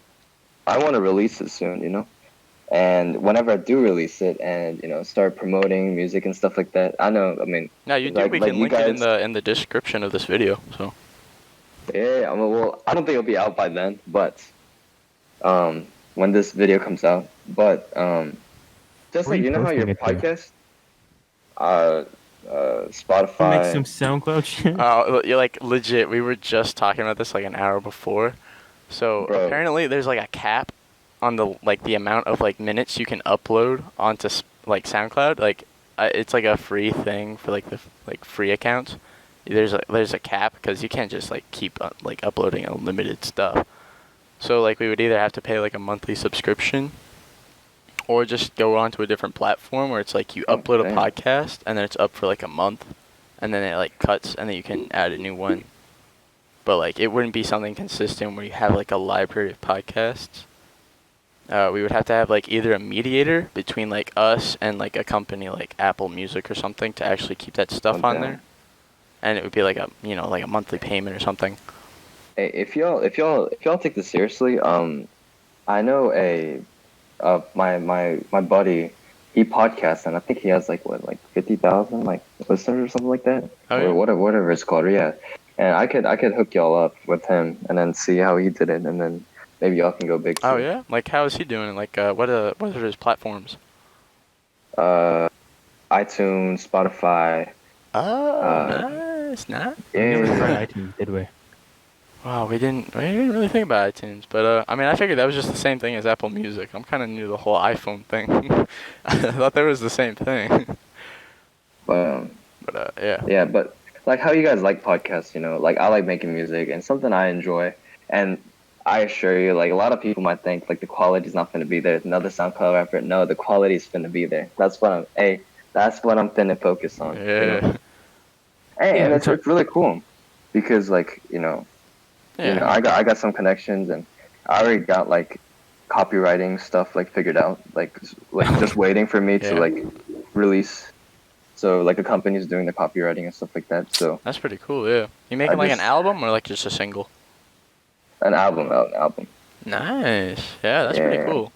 I want to release it soon, and whenever I do release it and start promoting music and stuff like that, I know, I mean, No, you do. like We can you link it in guys, the description of this video. So. yeah, I mean, well, I don't think it'll be out by then, but when this video comes out, but just Where are like you how your posting it to? podcast, uh, Make some Spotify. SoundCloud shit. You're like legit. We were just talking about this like an hour before. So Bro. apparently there's like a cap on the amount of like minutes you can upload onto like SoundCloud. Like it's like a free thing for like the like free accounts. There's a cap because you can't just like keep like uploading unlimited stuff. So like we would either have to pay like a monthly subscription, or just go onto a different platform where it's like you upload a Damn. podcast and then it's up for like a month, and then it like cuts and then you can add a new one. But like it wouldn't be something consistent where you have like a library of podcasts. We would have to have like either a mediator between like us and like a company like Apple Music or something to actually keep that stuff on Okay. there, and it would be like a like a monthly payment or something. Hey, if y'all take this seriously, I know my buddy, he podcasts and I think he has like 50,000 like listeners or something like that, Oh, or yeah? whatever it's called. Yeah, and I could hook y'all up with him and then see how he did it, and then maybe y'all can go big. Oh too. yeah, like how is he doing? Like what are his platforms? iTunes, Spotify. Oh, nice. We never Yeah. tried iTunes, did we? Wow, we didn't really think about iTunes, but I mean, I figured that was just the same thing as Apple Music. I'm kind of new to the whole iPhone thing. I thought that was the same thing. But But yeah. yeah, but like how you guys like podcasts, like I like making music and something I enjoy, and I assure you, like a lot of people might think like the quality's not gonna be there. Another SoundCloud rapper, no, the quality's gonna be there. That's what I'm finna focus on. Yeah. And it's it's really cool because like Yeah. I got some connections and I already got like copywriting stuff like figured out, like just waiting for me to Yeah. like release. So like a company's doing the copywriting and stuff like that. So That's pretty cool. Yeah. You making like an just- album or like just a single? an album. Nice. Yeah, that's pretty Yeah. cool.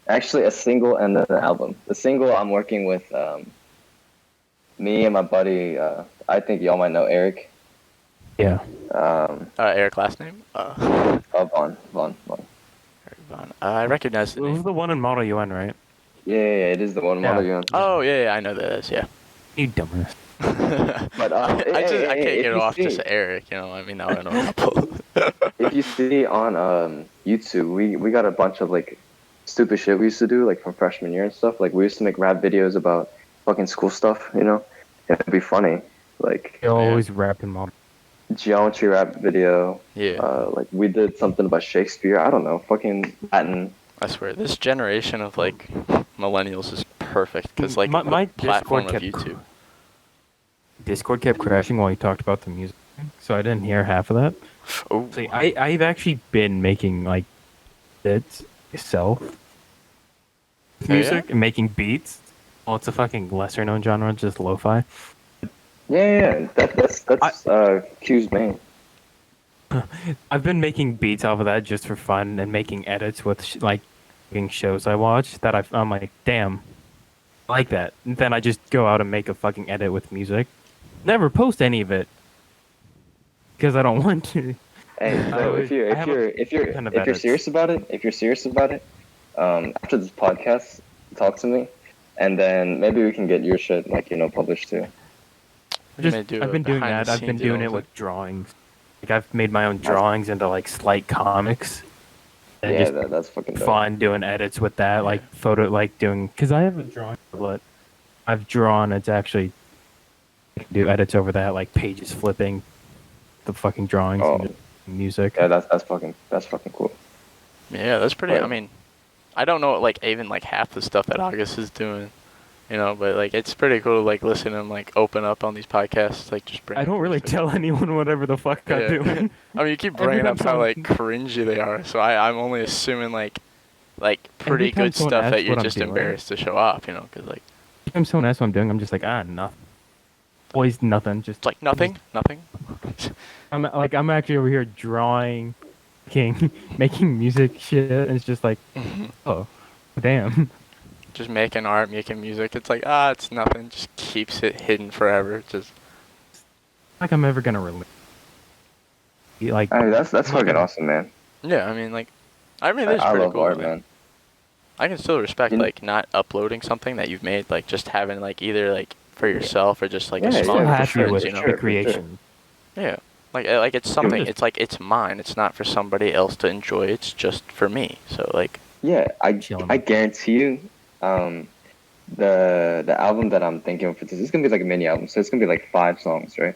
Actually, a single and then an album. The single I'm working with me and my buddy. I think y'all might know Eric. Yeah. Eric last name? Vaughn. Eric Vaughn. I recognize the It was name. the one in Model UN, right? Yeah, it is the one Yeah. model you. Oh yeah, I know that is. Yeah. You dumbass. But I can't if get it you off see- just Eric. I mean, now I know a couple. If you see on YouTube, we got a bunch of like stupid shit we used to do like from freshman year and stuff. Like we used to make rap videos about fucking school stuff. It'd be funny. Like You're always rapping Model. geometry rap video. Yeah. Like we did something about Shakespeare. I don't know, fucking Latin. I swear, this generation of like millennials is perfect because like My the platform Discord of kept YouTube. Discord kept crashing while you talked about the music, so I didn't hear half of that. Oh, See, I've actually been making like bits myself, yeah? music and making beats. Well, it's a fucking lesser known genre, just lo-fi. Yeah. That's Q's main. I've been making beats off of that just for fun and making edits with like shows I watch that I'm like, damn, I like that. And then I just go out and make a fucking edit with music. Never post any of it because I don't want to. Hey, I so always- I have if you're ton of if you're edits. serious about it, after this podcast, talk to me, and then maybe we can get your shit like published too. We're gonna do I've a been doing behind that. the I've been scenes doing deal it with with drawings. Like I've made my own drawings into like slight comics. And Yeah, just that's fucking dope. fun doing edits with that, like doing because I have a drawing tablet. I've drawn. It's actually I can do edits over that, like pages flipping, the fucking drawings Oh. and just music. Yeah, that's fucking cool. Yeah, that's pretty. Right. I mean, I don't know like even like half the stuff that August is doing, but like it's pretty cool to like listen and like open up on these podcasts, like just bring. I up don't really music. tell anyone whatever the fuck I'm Yeah. doing. I mean, you keep Every bringing time up how like someone- cringy they are, so I'm only assuming like pretty Every time good someone stuff asks that you're what I'm just doing. embarrassed to show off, because like If someone asks what I'm doing, I'm just like, nothing. Always nothing. Just It's like nothing. I'm actually over here drawing, making music shit, and it's just like, oh, damn. Just making art, making music. It's like it's nothing. Just keeps it hidden forever. Just Like I'm ever gonna release. Like, I mean, that's I'm not fucking gonna- awesome, man. yeah. I mean, it's I pretty love cool. art, I mean, man. I can still respect You kn- like not uploading something that you've made, like just having like either like for yourself or just like Yeah, a yeah, small still for happy sure, with for you know. sure. the creation. Yeah. Like it's something. just- It's like it's mine. It's not for somebody else to enjoy. It's just for me. So like, Yeah, Chilling. I guarantee you, the album that I'm thinking of for this is gonna be like a mini album, so it's gonna be like 5 songs, right?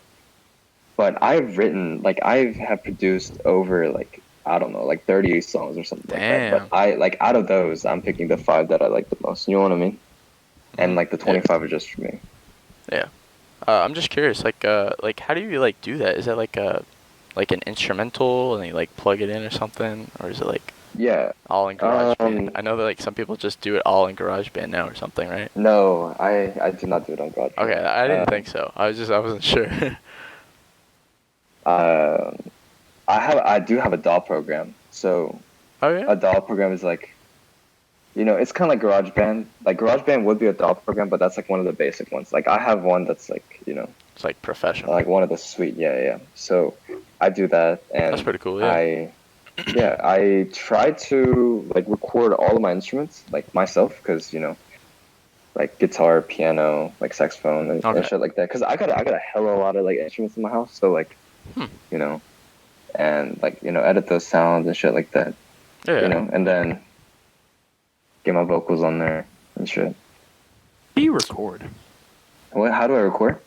But I've written like I have produced over like I don't know like 38 songs or something like that. Damn. But I like out of those I'm picking the 5 that I like the most. You know what I mean? And Mhm. like the 25 are just for me. yeah. I'm just curious. Like how do you like do that? Is that like an instrumental and you like plug it in or something, or is it like Yeah. all in GarageBand? I know that like some people just do it all in GarageBand now or something, right? No, I do not do it on GarageBand. Okay, I didn't think so. I wasn't sure. Um, I do have a DAW program. So Oh yeah. a DAW program is like, it's kind of like GarageBand. Like GarageBand would be a DAW program, but that's like one of the basic ones. Like I have one that's like, It's like professional. like one of the sweet, yeah. So I do that, and That's pretty cool. Yeah. I try to like record all of my instruments like myself, because like guitar, piano, like saxophone, and Okay. shit like that. Because I got a hell of a lot of like instruments in my house, so like, Hmm. and like edit those sounds and shit like that. Yeah. And then get my vocals on there and shit. How do you record? How do I record?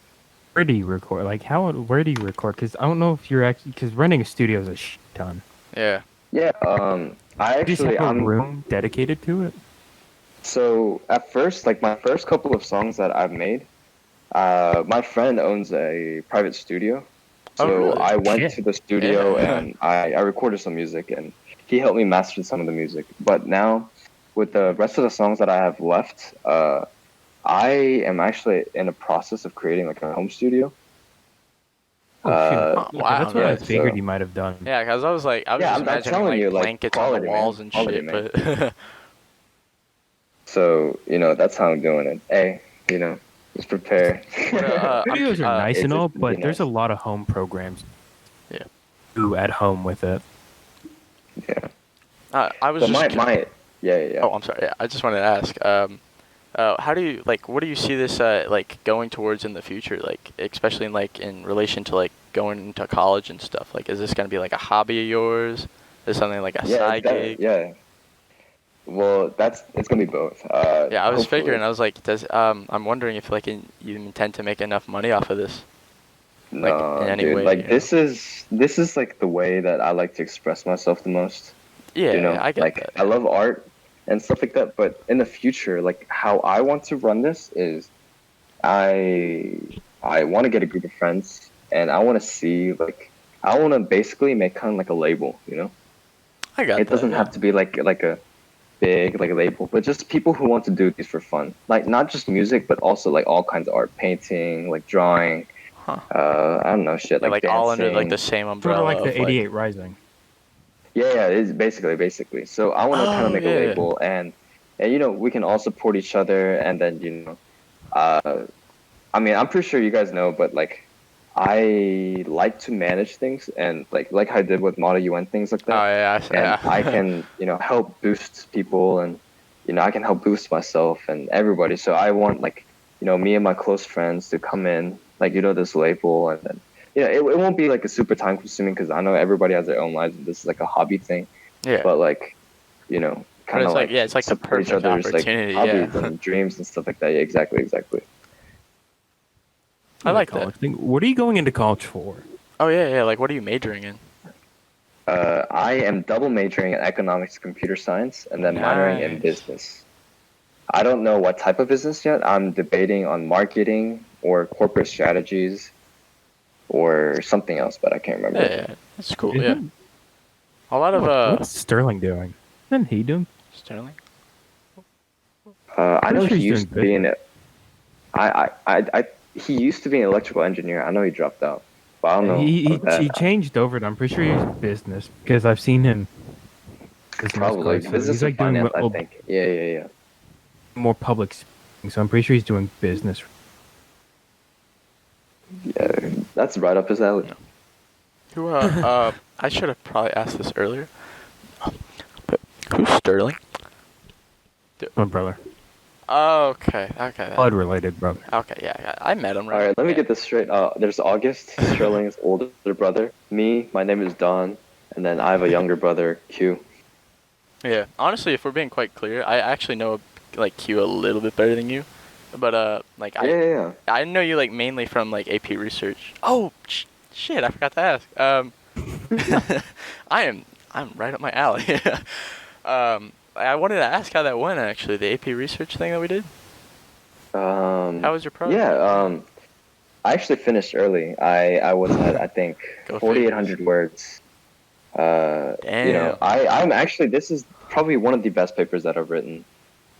Where do you record? Like, where do you record? Because I don't know if you're actually, because renting a studio is a shit ton. Yeah. Yeah, I You just actually have a I'm room dedicated to it. so at first, like my first couple of songs that I've made, my friend owns a private studio. Oh, So really? I went Shit. to the studio Yeah. and I recorded some music, and he helped me master some of the music. But now, with the rest of the songs that I have left, I am actually in a process of creating like a home studio. Oh, shoot. Oh, wow, That's what I yeah, figured so- you might have done. Yeah, because I was Yeah, just I'm imagining telling like you, like, blankets on quality, the man. walls and Quality, shit, man. but So that's how I'm doing it. Hey, just prepare. Studios are nice It's and all, just but really there's a nice. lot of home programs. Yeah. Do at home with it. Yeah. I was But just. yeah. Oh, I'm sorry. Yeah, I just wanted to ask. How do you like? What do you see this like going towards in the future? Like, especially in relation to like going into college and stuff. Like, is this gonna be like a hobby of yours? Is this something like a side gig? Yeah. Well, it's gonna be both. Yeah, I was hopefully. figuring. I was like, I'm wondering if like you intend to make enough money off of this. like, No, in any dude. way, Like you know? this is like the way that I like to express myself the most. Yeah, I get like that. I love art and stuff like that. But in the future, like how I want to run this is, I want to get a group of friends, and I want to see like I want to basically make kind of like a label. I got It that. doesn't yeah. have to be like a big like label, but just people who want to do these for fun. Like not just music, but also like all kinds of art, painting, like drawing. Huh. I don't know, shit Yeah, like all under like dancing. the same Sort umbrella. of like of, the 88 Rising. Yeah, it's basically. So I want to kind Oh, of make yeah. a label, and we can all support each other, and then I mean, I'm pretty sure you guys know, but like I like to manage things, and like I did with Model UN, things like Oh that. yeah, And yeah. I can help boost people, and I can help boost myself and everybody. So I want like me and my close friends to come in like this label, and then it won't be like a super time consuming, because I know everybody has their own lives and this is like a hobby thing. yeah. But like kind it's of like- yeah, it's like the support each perfect other's like opportunity, hobbies yeah. and dreams and stuff like that. Yeah, exactly. I like college that. thing. What are you going into college for? Oh yeah. Like, what are you majoring in? I am double majoring in economics and computer science, and then minoring in Nice. business. I don't know what type of business yet. I'm debating on marketing or corporate strategies or something else, but I can't remember. Yeah, that's cool. Yeah. Isn't- A lot of What's Sterling doing? Isn't he doing? Sterling. I know Pretty sure he he's used to doing be in business. it. he used to be an electrical engineer. I know he dropped out, but I don't know of He that. changed over. I'm pretty sure he's business because I've seen him. Business Probably card, so business he's or like doing finance, I think. Yeah. more public speaking. So I'm pretty sure he's doing business. Yeah, that's right up his alley. Who, I should have probably asked this earlier. But who's Sterling? My brother, Oh, okay. blood related brother. Okay, yeah, I met him, All right? right, let me Yeah. get this straight. There's August, Sterling's older brother. Me, my name is Don, and then I have a younger brother, Q. Yeah, honestly, if we're being quite clear, I actually know, like, Q a little bit better than you. But, like, Yeah. I know you, like, mainly from, like, AP research. Oh, shit, I forgot to ask. I'm right up my alley. I wanted to ask how that went, actually, the AP research thing that we did. How was your project? Yeah. I actually finished early. I was at, I think, Go 4,800 words. Damn. I'm actually, this is probably one of the best papers that I've written.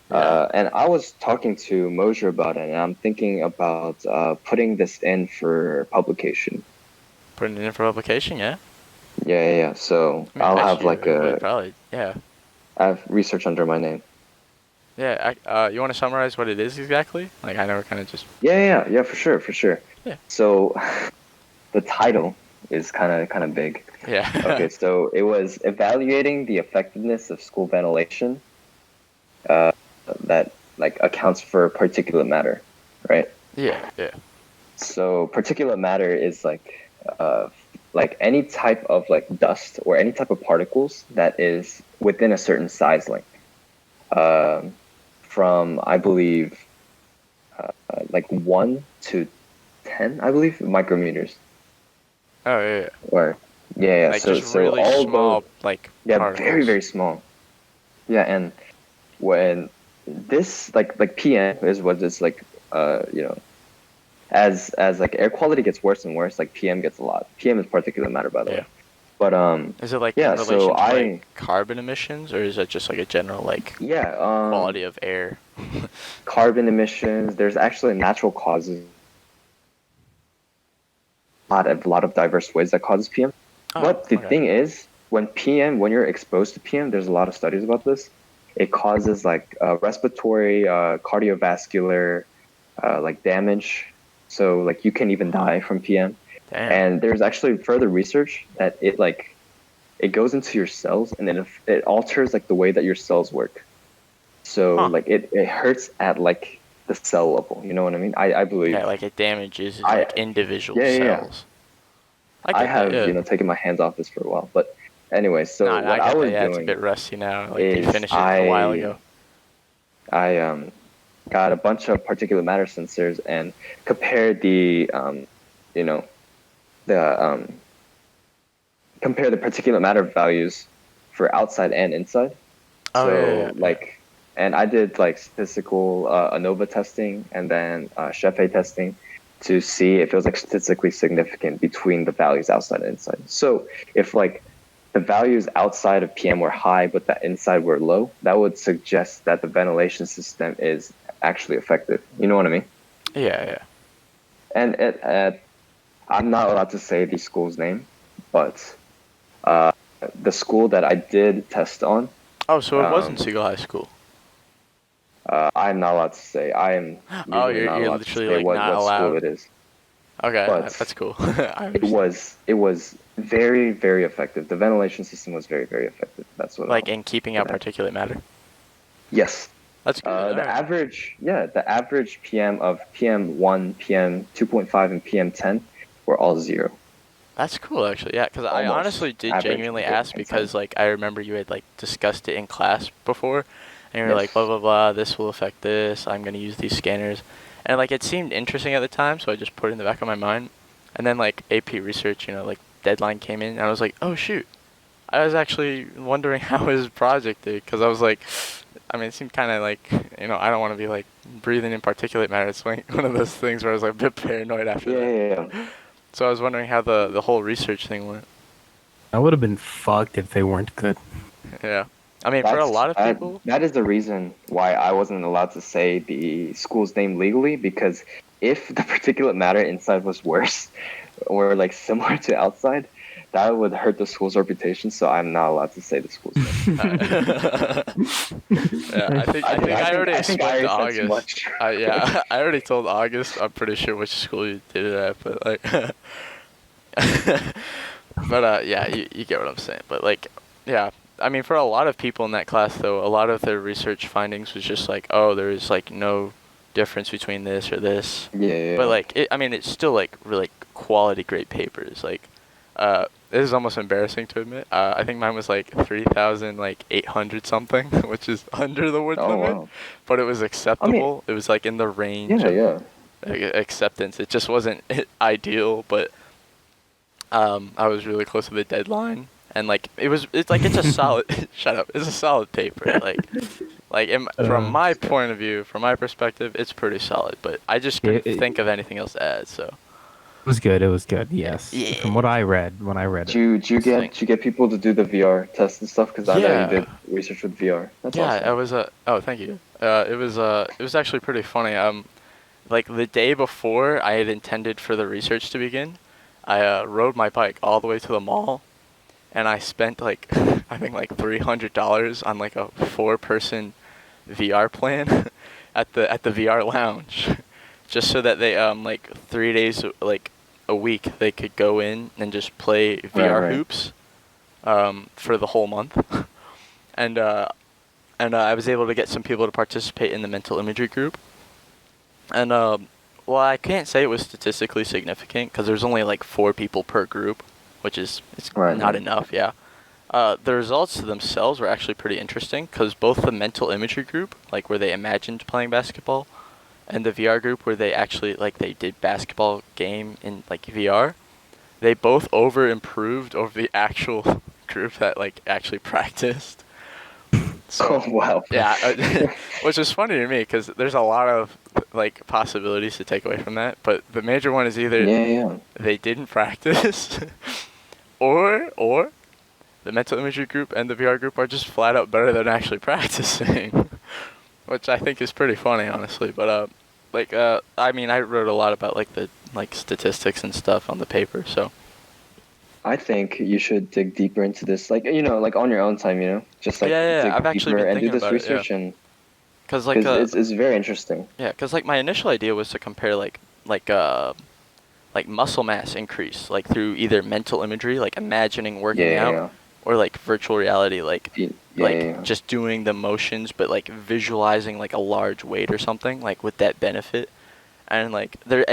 Yeah. And I was talking to Mosher about it, and I'm thinking about putting this in for publication. Putting it in for publication, yeah? Yeah. So I mean, I'll bet have you like would probably, yeah. I have research under my name. Yeah, you want to summarize what it is exactly? Like, I know we're kind of just... Yeah, for sure. Yeah. So the title is kind of big. Yeah. Okay, so it was evaluating the effectiveness of school ventilation that like accounts for particulate matter, right? Yeah. So particulate matter is like any type of like dust or any type of particles that is within a certain size length. From I believe like 1 to 10, I believe, micrometers. Oh, yeah. Or yeah. Like, So just really all small, those, like, yeah, particles. very small. Yeah, and when this like PM is what is like as like air quality gets worse and worse, like PM gets a lot. PM is particulate matter, by the way. But Is it like yeah, in relation so to like carbon emissions, or is it just like a general like quality of air? Carbon emissions. There's actually natural causes. A lot of diverse ways that causes PM. But the thing is, when you're exposed to PM, there's a lot of studies about this. It causes like respiratory, cardiovascular, like damage. So like you can even die from PM. Damn. And there's actually further research that it goes into your cells and then it alters like the way that your cells work. So like it hurts at like the cell level. You know what I mean? I believe. Yeah, like it damages like individual cells. I have taken my hands off this for a while, but anyway. So what I was doing, it's a bit rusty now. Like is you finished it a while ago. I got a bunch of particulate matter sensors and compared compare the particulate matter values for outside and inside. And I did like statistical ANOVA testing and then Shefe testing to see if it was like statistically significant between the values outside and inside. So if like the values outside of PM were high but the inside were low, that would suggest that the ventilation system is actually effective. You know what I mean? Yeah. And I'm not allowed to say the school's name, but the school that I did test on. Oh, so it wasn't Siegel High School. I'm not allowed to say. I am. You're literally like not allowed. School it is. Okay, but that's cool. it was very, very effective. The ventilation system was very, very effective. That's what. Like in keeping out particulate matter. Yes. That's good. The average PM of PM1, PM2.5, and PM10 were all 0. That's cool, actually. Yeah, because I honestly did genuinely ask because, like, I remember you had, like, discussed it in class before, and you were like, blah, blah, blah, this will affect this, I'm going to use these scanners. And, like, it seemed interesting at the time, so I just put it in the back of my mind. And then, like, AP research, like, deadline came in, and I was like, oh, shoot. I was actually wondering how his project did, because I was like, I mean, it seemed kind of like, I don't want to be, like, breathing in particulate matter. It's like one of those things where I was, like, a bit paranoid after that. Yeah. So I was wondering how the whole research thing went. I would have been fucked if they weren't good. Yeah. I mean, for a lot of people, that is the reason why I wasn't allowed to say the school's name legally, because if the particulate matter inside was worse or like similar to outside, that would hurt the school's reputation. So I'm not allowed to say the school's name. yeah, I already spoke to said too August. much. Yeah, I already told August. I'm pretty sure which school you did it at, but like, but yeah, you get what I'm saying. But like, yeah, I mean, for a lot of people in that class, though, a lot of their research findings was just like, oh, there's like no difference between this or this. Yeah. But like, I mean, it's still like really quality, great papers. Like, this is almost embarrassing to admit. I think mine was like 3,800 something, which is under the word limit. Wow. But it was acceptable. It was like in the range of acceptance. It just wasn't ideal, but I was really close to the deadline. And like it's a solid shut up. It's a solid paper. From my point of view, from my perspective, it's pretty solid. But I just couldn't think of anything else to add. So it was good. It was good. Yes. Yeah. From what I read, when I read it. Did you get people to do the VR test and stuff? Because I know you did research with VR. That's awesome. I was oh, thank you. It was actually pretty funny. Like the day before I had intended for the research to begin, I rode my bike all the way to the mall. And I spent like I think like $300 on like a 4-person VR plan at the VR lounge, just so that they like 3 days like a week they could go in and just play VR hoops for the whole month. and I was able to get some people to participate in the mental imagery group. And well, I can't say it was statistically significant because there's only like 4 people per group, which is not enough, yeah. The results themselves were actually pretty interesting because both the mental imagery group, like where they imagined playing basketball, and the VR group where they actually like they did basketball game in like VR, they both improved over the actual group that like actually practiced. So, oh wow. Yeah, which is funny to me because there's a lot of like possibilities to take away from that, but the major one is either they didn't practice, or the mental imagery group and the VR group are just flat out better than actually practicing, which I think is pretty funny, honestly. But I mean, I wrote a lot about like the statistics and stuff on the paper, so. I think you should dig deeper into this, like like on your own time, just like dig I've actually deeper been and do thinking this about research, and because it's very interesting. Yeah, because like my initial idea was to compare like muscle mass increase like through either mental imagery, like imagining working out, or like virtual reality, just doing the motions, but like visualizing like a large weight or something, like with that benefit. And like there,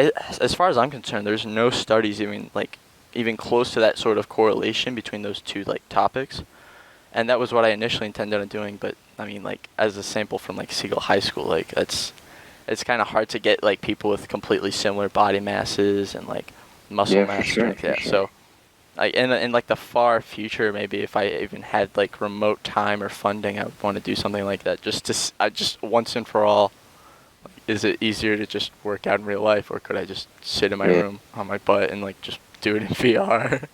as far as I'm concerned, there's no studies even close to that sort of correlation between those two like topics. And that was what I initially intended on doing, but I mean like as a sample from like Siegel High School, like it's kind of hard to get like people with completely similar body masses and like muscle mass strength. Yeah, so like in like the far future, maybe if I even had like remote time or funding, I would want to do something like that just once and for all. Is it easier to just work out in real life, or could I just sit in my room on my butt and like just do it in VR?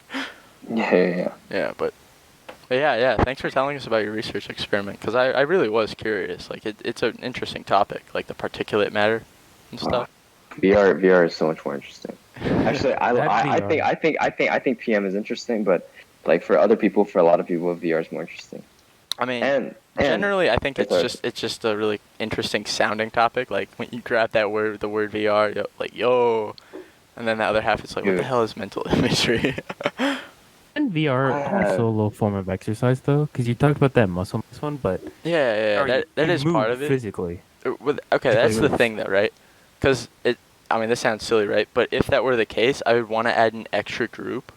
Yeah, but yeah, thanks for telling us about your research experiment, because I really was curious. Like it's an interesting topic, like the particulate matter and stuff. VR is so much more interesting. Actually, I think PM is interesting, but like for a lot of people, VR is more interesting. I mean, generally, I think it's just a really interesting sounding topic. Like when you grab the word VR, like yo, and then the other half is like, what the hell is mental imagery? And VR also a little form of exercise though, because you talked about that muscle mass one, but that is part of it physically. Okay, that's the thing though, right? Because I mean, this sounds silly, right? But if that were the case, I would want to add an extra group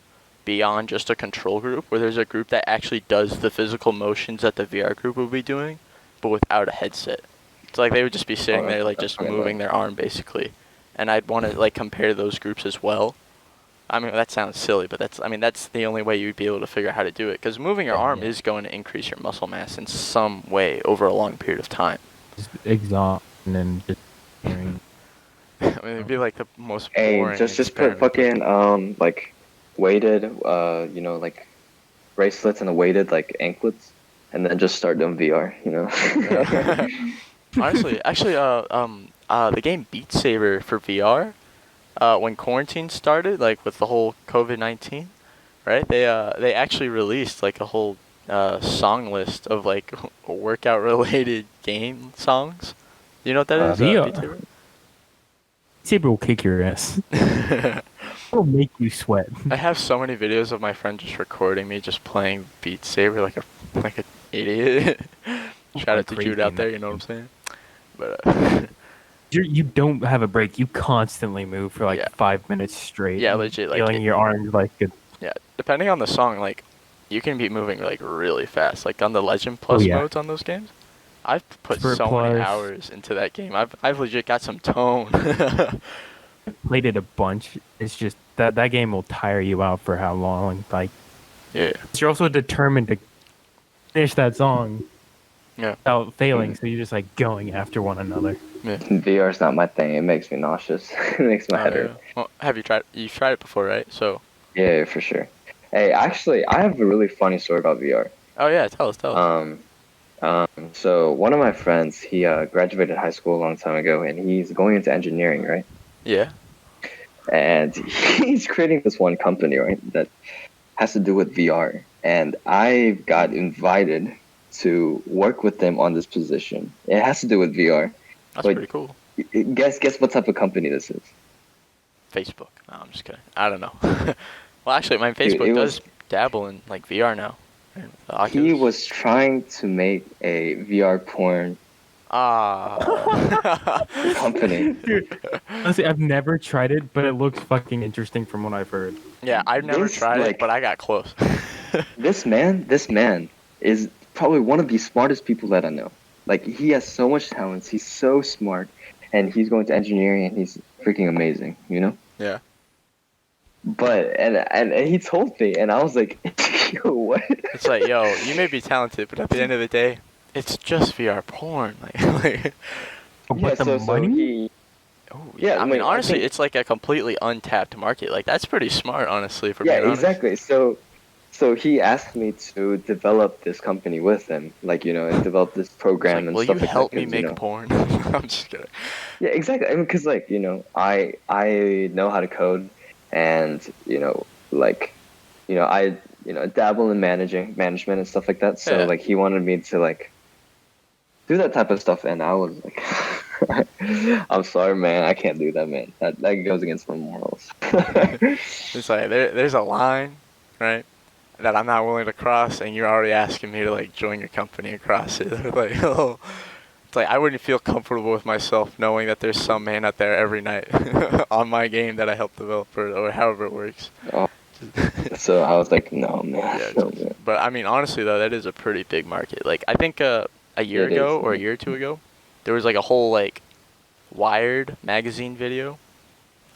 beyond just a control group, where there's a group that actually does the physical motions that the VR group would be doing, but without a headset. So like they would just be sitting there like just moving their arm basically, and I'd want to like compare those groups as well. I mean, that sounds silly, but that's the only way you'd be able to figure out how to do it, because moving your arm is going to increase your muscle mass in some way over a long period of time. Just exhaust and then just. I mean, it'd be like the most boring. Just put fucking like weighted, like bracelets and weighted like anklets, and then just start doing VR. You know. Yeah. Honestly, actually, the game Beat Saber for VR, when quarantine started, like with the whole COVID-19, right? They actually released like a whole song list of like workout related game songs. You know what that is? VR. Beat Saber. Saber will kick your ass. It'll make you sweat. I have so many videos of my friend just recording me just playing Beat Saber like an idiot. Shout out to Jude out there, you know what I'm saying? But You don't have a break. You constantly move for like Yeah. 5 minutes straight. Yeah, and legit, like, feeling your arms like a, yeah, depending on the song, like you can be moving like really fast. Like on the Legend Plus yeah. modes on those games, I've put Spirit so many Plus. hours into that game. I've legit got some tone. played it a bunch. It's just that game will tire you out for how long. Like Yeah. you're also determined to finish that song Yeah. without failing. So you're just like going after one another. Yeah. VR is not my thing. It makes me nauseous. It makes my head hurt. Well, have you tried? You've tried it before, right? So. Yeah, for sure. Hey, actually, I have a really funny story about VR. Oh yeah, tell us. So one of my friends, he graduated high school a long time ago, and he's going into engineering, right? Yeah. And he's creating this one company, right, that has to do with VR. And I got invited to work with them on this position. It has to do with VR. That's Wait. pretty cool. Guess what type of company this is? Facebook. No, I'm just kidding. I don't know. Well, actually, my Dude, Facebook it does was- dabble in like VR now. And the He Oculus. was trying to make a VR porn Ah. company. Honestly, I've never tried it, but it looks fucking interesting from what I've heard. Yeah, I've never This, tried it, like- but I got close. This man is probably one of the smartest people that I know. Like, he has so much talent. He's so smart, and he's going to engineering, and he's freaking amazing. You know. Yeah. But and he told me, and I was like, yo, what? It's like, yo, you may be talented, but at the end of the day, it's just VR porn. Like But the money? he, oh, Yeah, I mean, I honestly, think- it's like a completely untapped market. Like, that's pretty smart, honestly, for yeah, being honest. exactly. So he asked me to develop this company with him, like, you know, and develop this It's program like, and will stuff you like help that. me 'cause, make you know, porn? I'm just kidding. Yeah, exactly. I mean, because, like, you know, I know how to code, and, you know, like, you know, I, you know, dabble in management and stuff like that. So, Yeah. like, he wanted me to, like, do that type of stuff, and I was like, I'm sorry, man, I can't do that, man. That goes against my morals. It's like, there's a line, right, that I'm not willing to cross, and you're already asking me to, like, join your company and cross it. Like, oh. It's like, I wouldn't feel comfortable with myself knowing that there's some man out there every night on my game that I help develop, or however it works. Oh. So I was like, no, man. Yeah, No, man. But I mean, honestly though, that is a pretty big market. Like, I think a year It ago is, or a yeah. year or two ago, there was like a whole like Wired magazine video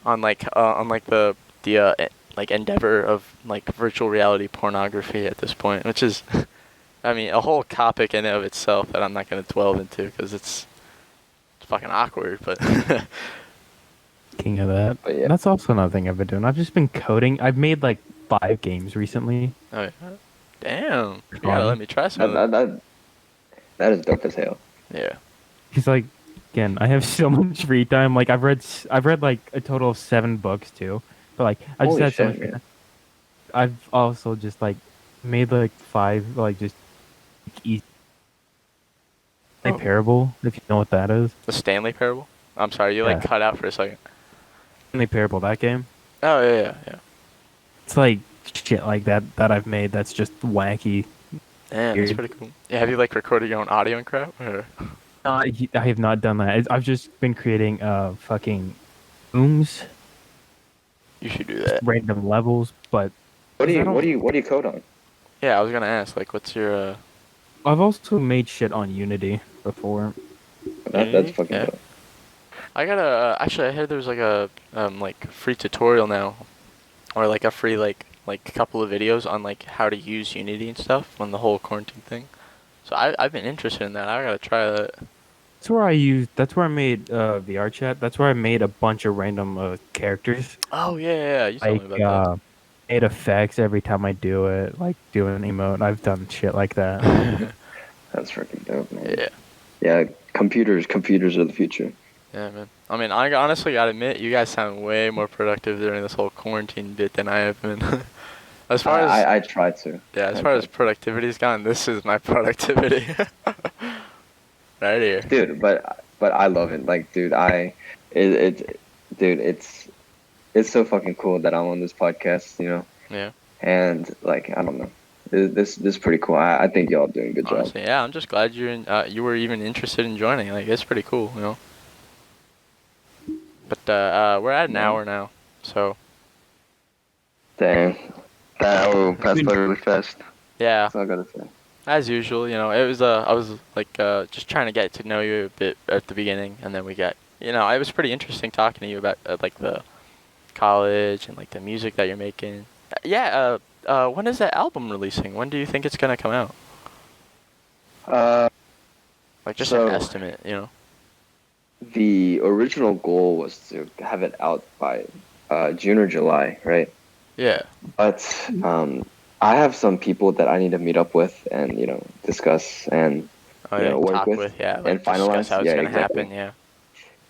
on like the like endeavor of like virtual reality pornography at this point, which is, I mean, a whole topic in and of itself that I'm not gonna dwell into because it's fucking awkward. But King of that. But yeah. That's also another thing I've been doing. I've just been coding. I've made like 5 games recently. oh, yeah. Damn, you gotta let me try some of That, that. that, that is dope as hell. Yeah. He's like, again, I have so much free time. Like I've read like a total of 7 books too. But like I just Holy had so shit, much free man. time. I've also just like made like 5 like just easy Oh. Parable, if you know what that is. The Stanley Parable. I'm sorry, you like Yeah. cut out for a second. Stanley Parable, that game. Oh yeah. It's like shit like that I've made that's just wacky. Damn, that's Weird. pretty cool. Yeah, have you like recorded your own audio and crap? Or? I have not done that. I've just been creating fucking rooms, You should do that. random levels, but What do I you don't- what do you code on? Yeah, I was gonna ask, like, what's your I've also made shit on Unity before. That's fucking Yeah. dope. I got a actually I heard there's like a like free tutorial now, or like a free like couple of videos on like how to use Unity and stuff on the whole quarantine thing. So I've been interested in that. I gotta try that. That's where I made VR chat. That's where I made a bunch of random characters. Oh yeah, you told Like me about made effects every time I do it, like do an emote. I've done shit like that. that. That's freaking dope, man. Yeah. Yeah, computers are the future. Yeah, man. I mean, I honestly gotta admit, you guys sound way more productive during this whole quarantine bit than I have been. As far as I try to. yeah, as far as productivity's gone, this is my productivity. Right here. Dude, but I love it. Like, dude, dude, it's so fucking cool that I'm on this podcast, you know. Yeah. And like, I don't know, this is pretty cool. I think y'all doing a good job. Honestly, yeah, I'm just glad you were even interested in joining. Like, it's pretty cool, you know. But we're at an hour now, so Dang, that hour passed by really fast. yeah. That's all I gotta say. As usual, you know, it was I was like just trying to get to know you a bit at the beginning, and then we got, you know, it was pretty interesting talking to you about like the college and like the music that you're making. Yeah, when is that album releasing? When do you think it's gonna come out? Like just an estimate, you know. The original goal was to have it out by June or July, right? Yeah. But I have some people that I need to meet up with and, you know, discuss and work talk with, yeah, like and finalize discuss how it's gonna exactly. happen, yeah.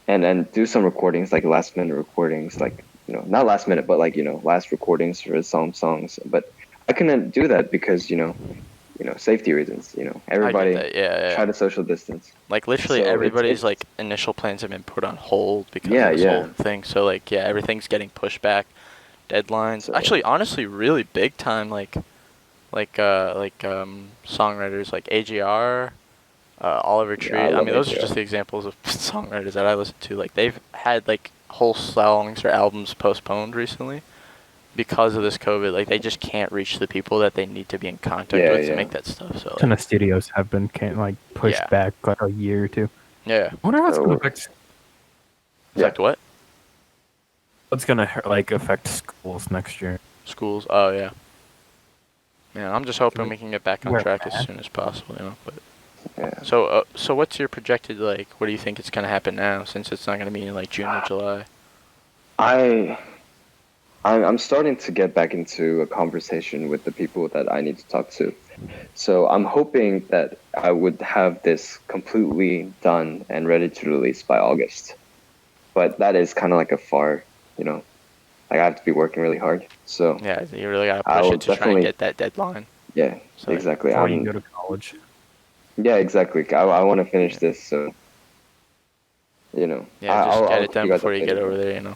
And do some recordings, like last minute recordings, like, you know, not last minute, but like, you know, last recordings for some songs. But I couldn't do that because, you know, safety reasons. You know, everybody try to social distance. Like literally So everybody's like initial plans have been put on hold because Yeah, of this yeah. whole thing. So like everything's getting pushed back. Deadlines. So- Actually, honestly, really big time. Like songwriters like AGR, Oliver Tree. I I love mean, those are AGR. just the examples of songwriters that I listen to. Like they've had like whole songs or albums postponed recently because of this COVID. Like they just can't reach the people that they need to be in contact Yeah, with to yeah. make that stuff. So Ton like, of studios have been pushed Yeah. back like a year or two. yeah. I wonder how it's So- gonna affect. Affect what? What's gonna affect schools next year? Schools. Oh yeah. Man, I'm just hoping we we can get back on wear track as masks? soon as possible, you know. But Yeah. so what's your projected like? What do you think it's gonna happen now, since it's not gonna be in like June or July? I'm starting to get back into a conversation with the people that I need to talk to. So I'm hoping that I would have this completely done and ready to release by August. But that is kind of like a far, you know, like I have to be working really hard. So Yeah, you really gotta I push will it to try and definitely- get that deadline. yeah, So, like, exactly. Before you go to college. Yeah, exactly. I want to finish this, so you know. Yeah, just I'll get it keep done guys before you get updated. over there, you know.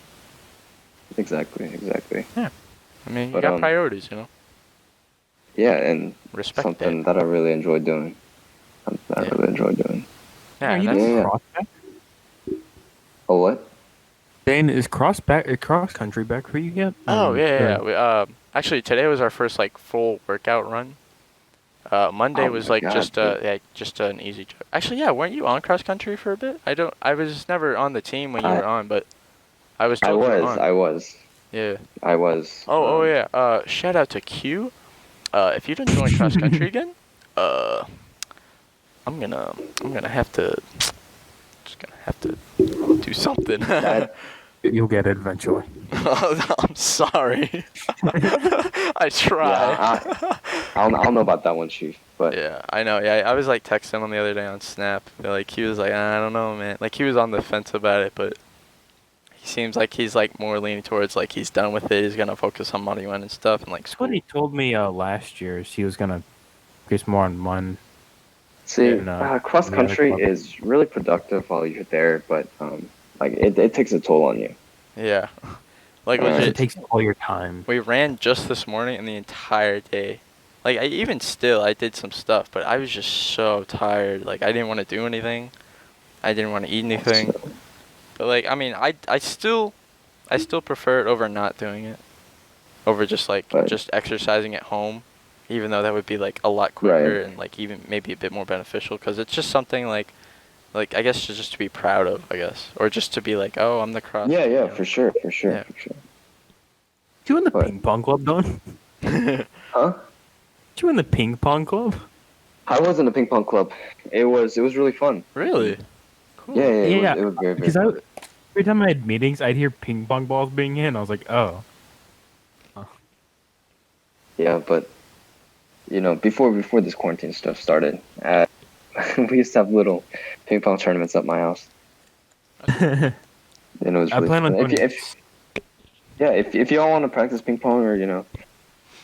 Exactly. I mean, you But, got priorities, you know. Yeah, and Respect something that. that I really enjoy doing. I Yeah. really enjoy doing. Yeah, Are and you that's- doing Yeah. cross back? Oh, what? Dane, is cross country back for you yet? Oh yeah. or- We, actually, today was our first like full workout run. Monday Oh was my like God, just an easy jog. Actually, yeah, weren't you on cross country for a bit? I was never on the team when you were on, but I was I told you were was. on. Yeah. Oh yeah. Shout out to Q. If you don't join cross country again, I'm gonna have to do something. That- You'll get it eventually. I'm sorry. I try. Yeah, I don't know about that one, Chief. But Yeah, I know. Yeah, I was like texting him the other day on Snap. Like he was like, I don't know, man. Like he was on the fence about it, but he seems like he's like more leaning towards like he's done with it. He's gonna focus on money and stuff and like That's school. what he told me last year. Is he was gonna focus more on one. see, And, cross the other country club. is really productive while you're there, but like it takes a toll on you. Yeah, like Because It legit. takes all your time. We ran just this morning and the entire day. Like I did some stuff, but I was just so tired. Like I didn't want to do anything. I didn't want to eat anything. But like I mean, I still prefer it over not doing it. Over just like Right. just exercising at home, even though that would be like a lot quicker and like even maybe a bit more beneficial, because it's just something like I guess just to be proud of, I guess, or just to be like, oh, I'm the cross. Yeah, you know. for sure. Yeah. You in the What? ping pong club, Don? Huh? You in the ping pong club? I was in a ping pong club. It was really fun. Really? Cool. Yeah, Yeah, it was very, very Because fun. every time I had meetings, I'd hear ping pong balls being hit, and I was like, oh. Yeah, but you know, before this quarantine stuff started, we used to have little ping pong tournaments at my house, and it was I really plan on fun. doing If you all want to practice ping pong or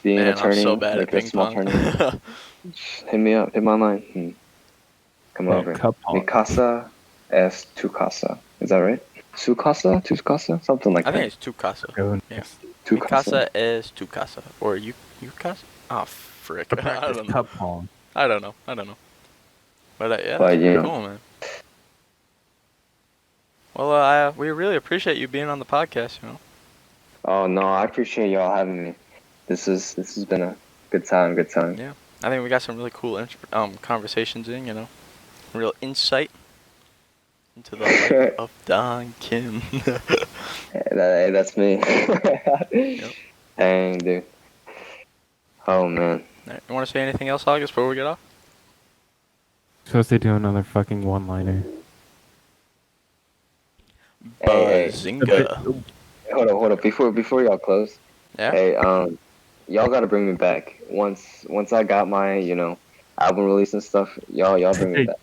be an Man, I'm attorney, so bad like at a ping small pong. tournament, just hit me up, hit my line, and come over. cup Mi pong. casa es tu casa. Is that right? Su casa, tu casa, something like I that. think it's tu casa. Oh, Yeah. Tu Mi casa es tu casa. Or you casa? Oh, frick. To I practice don't know. cup pong. I don't know. But yeah, But, that's you pretty know. cool, man. Well, we really appreciate you being on the podcast, you know. Oh no, I appreciate y'all having me. This has been a good time. Yeah. I think we got some really cool conversations in, you know. Real insight into the life of Don Kim. That's me. Yep. Dang, dude. Oh man. Alright, you want to say anything else, August, before we get off? Supposed to do another fucking one-liner. Hey, Bazinga. hold up. Before y'all close. Yeah? Hey, y'all gotta bring me back. Once I got my, album release and stuff, y'all bring me back.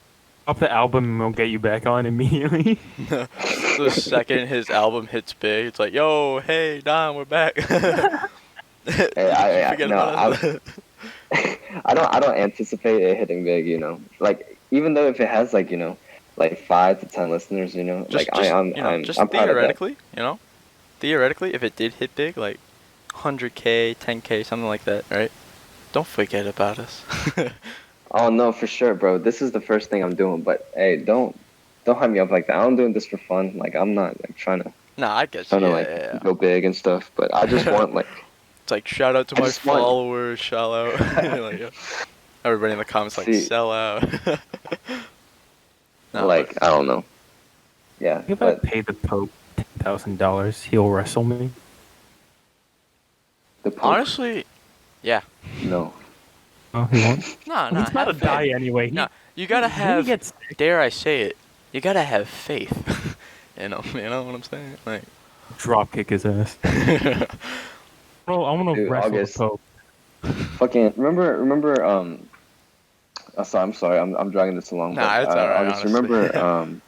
Up the album and we'll get you back on immediately. The second his album hits big, it's like, yo, hey, Don, we're back. Hey, Did you forget about us? I don't anticipate it hitting big, Like even though if it has like 5 to 10 listeners, Just I'm proud of that. theoretically, theoretically, if it did hit big, like 100K, 10K, something like that, right? Don't forget about us. Oh no, for sure, bro. This is the first thing I'm doing, but hey, don't hype me up like that. I'm doing this for fun. Like I'm not like trying to Nah, I get you. Yeah. go big and stuff, but I just want like It's like shout out to I my just want- followers, shout out. Like, yeah. Everybody in the comments like See- sell out. No, like I don't know. Yeah, If I but pay the Pope $10,000, he'll wrestle me. the Pope, honestly, yeah. no. Oh, he won't? Nah, He's about to have die faith. anyway. Nah, you gotta When he have. gets sick, Dare I say it? You gotta have faith. You know what I'm saying? Like, drop kick his ass. Bro, I want to Dude, wrestle August. the Pope. Fucking remember I'm sorry, I'm dragging this along. Nah, but, it's alright, August, honestly.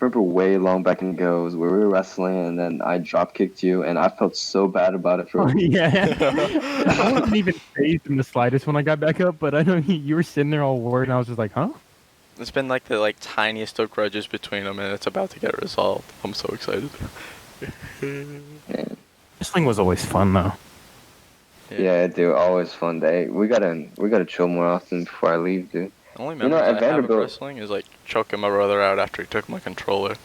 remember way long back in goes where we were wrestling and then I drop kicked you and I felt so bad about it for Oh, yeah. I wasn't even phased in the slightest when I got back up, but I know you were sitting there all worried, and I was just like, huh? It's been like the tiniest of grudges between them, and it's about to get resolved. I'm so excited. Man. Wrestling was always fun, though. Yeah, dude, always fun day. We gotta chill more often before I leave, dude. The only You know, memories at I have of Vanderbilt- wrestling is like choking my brother out after he took my controller.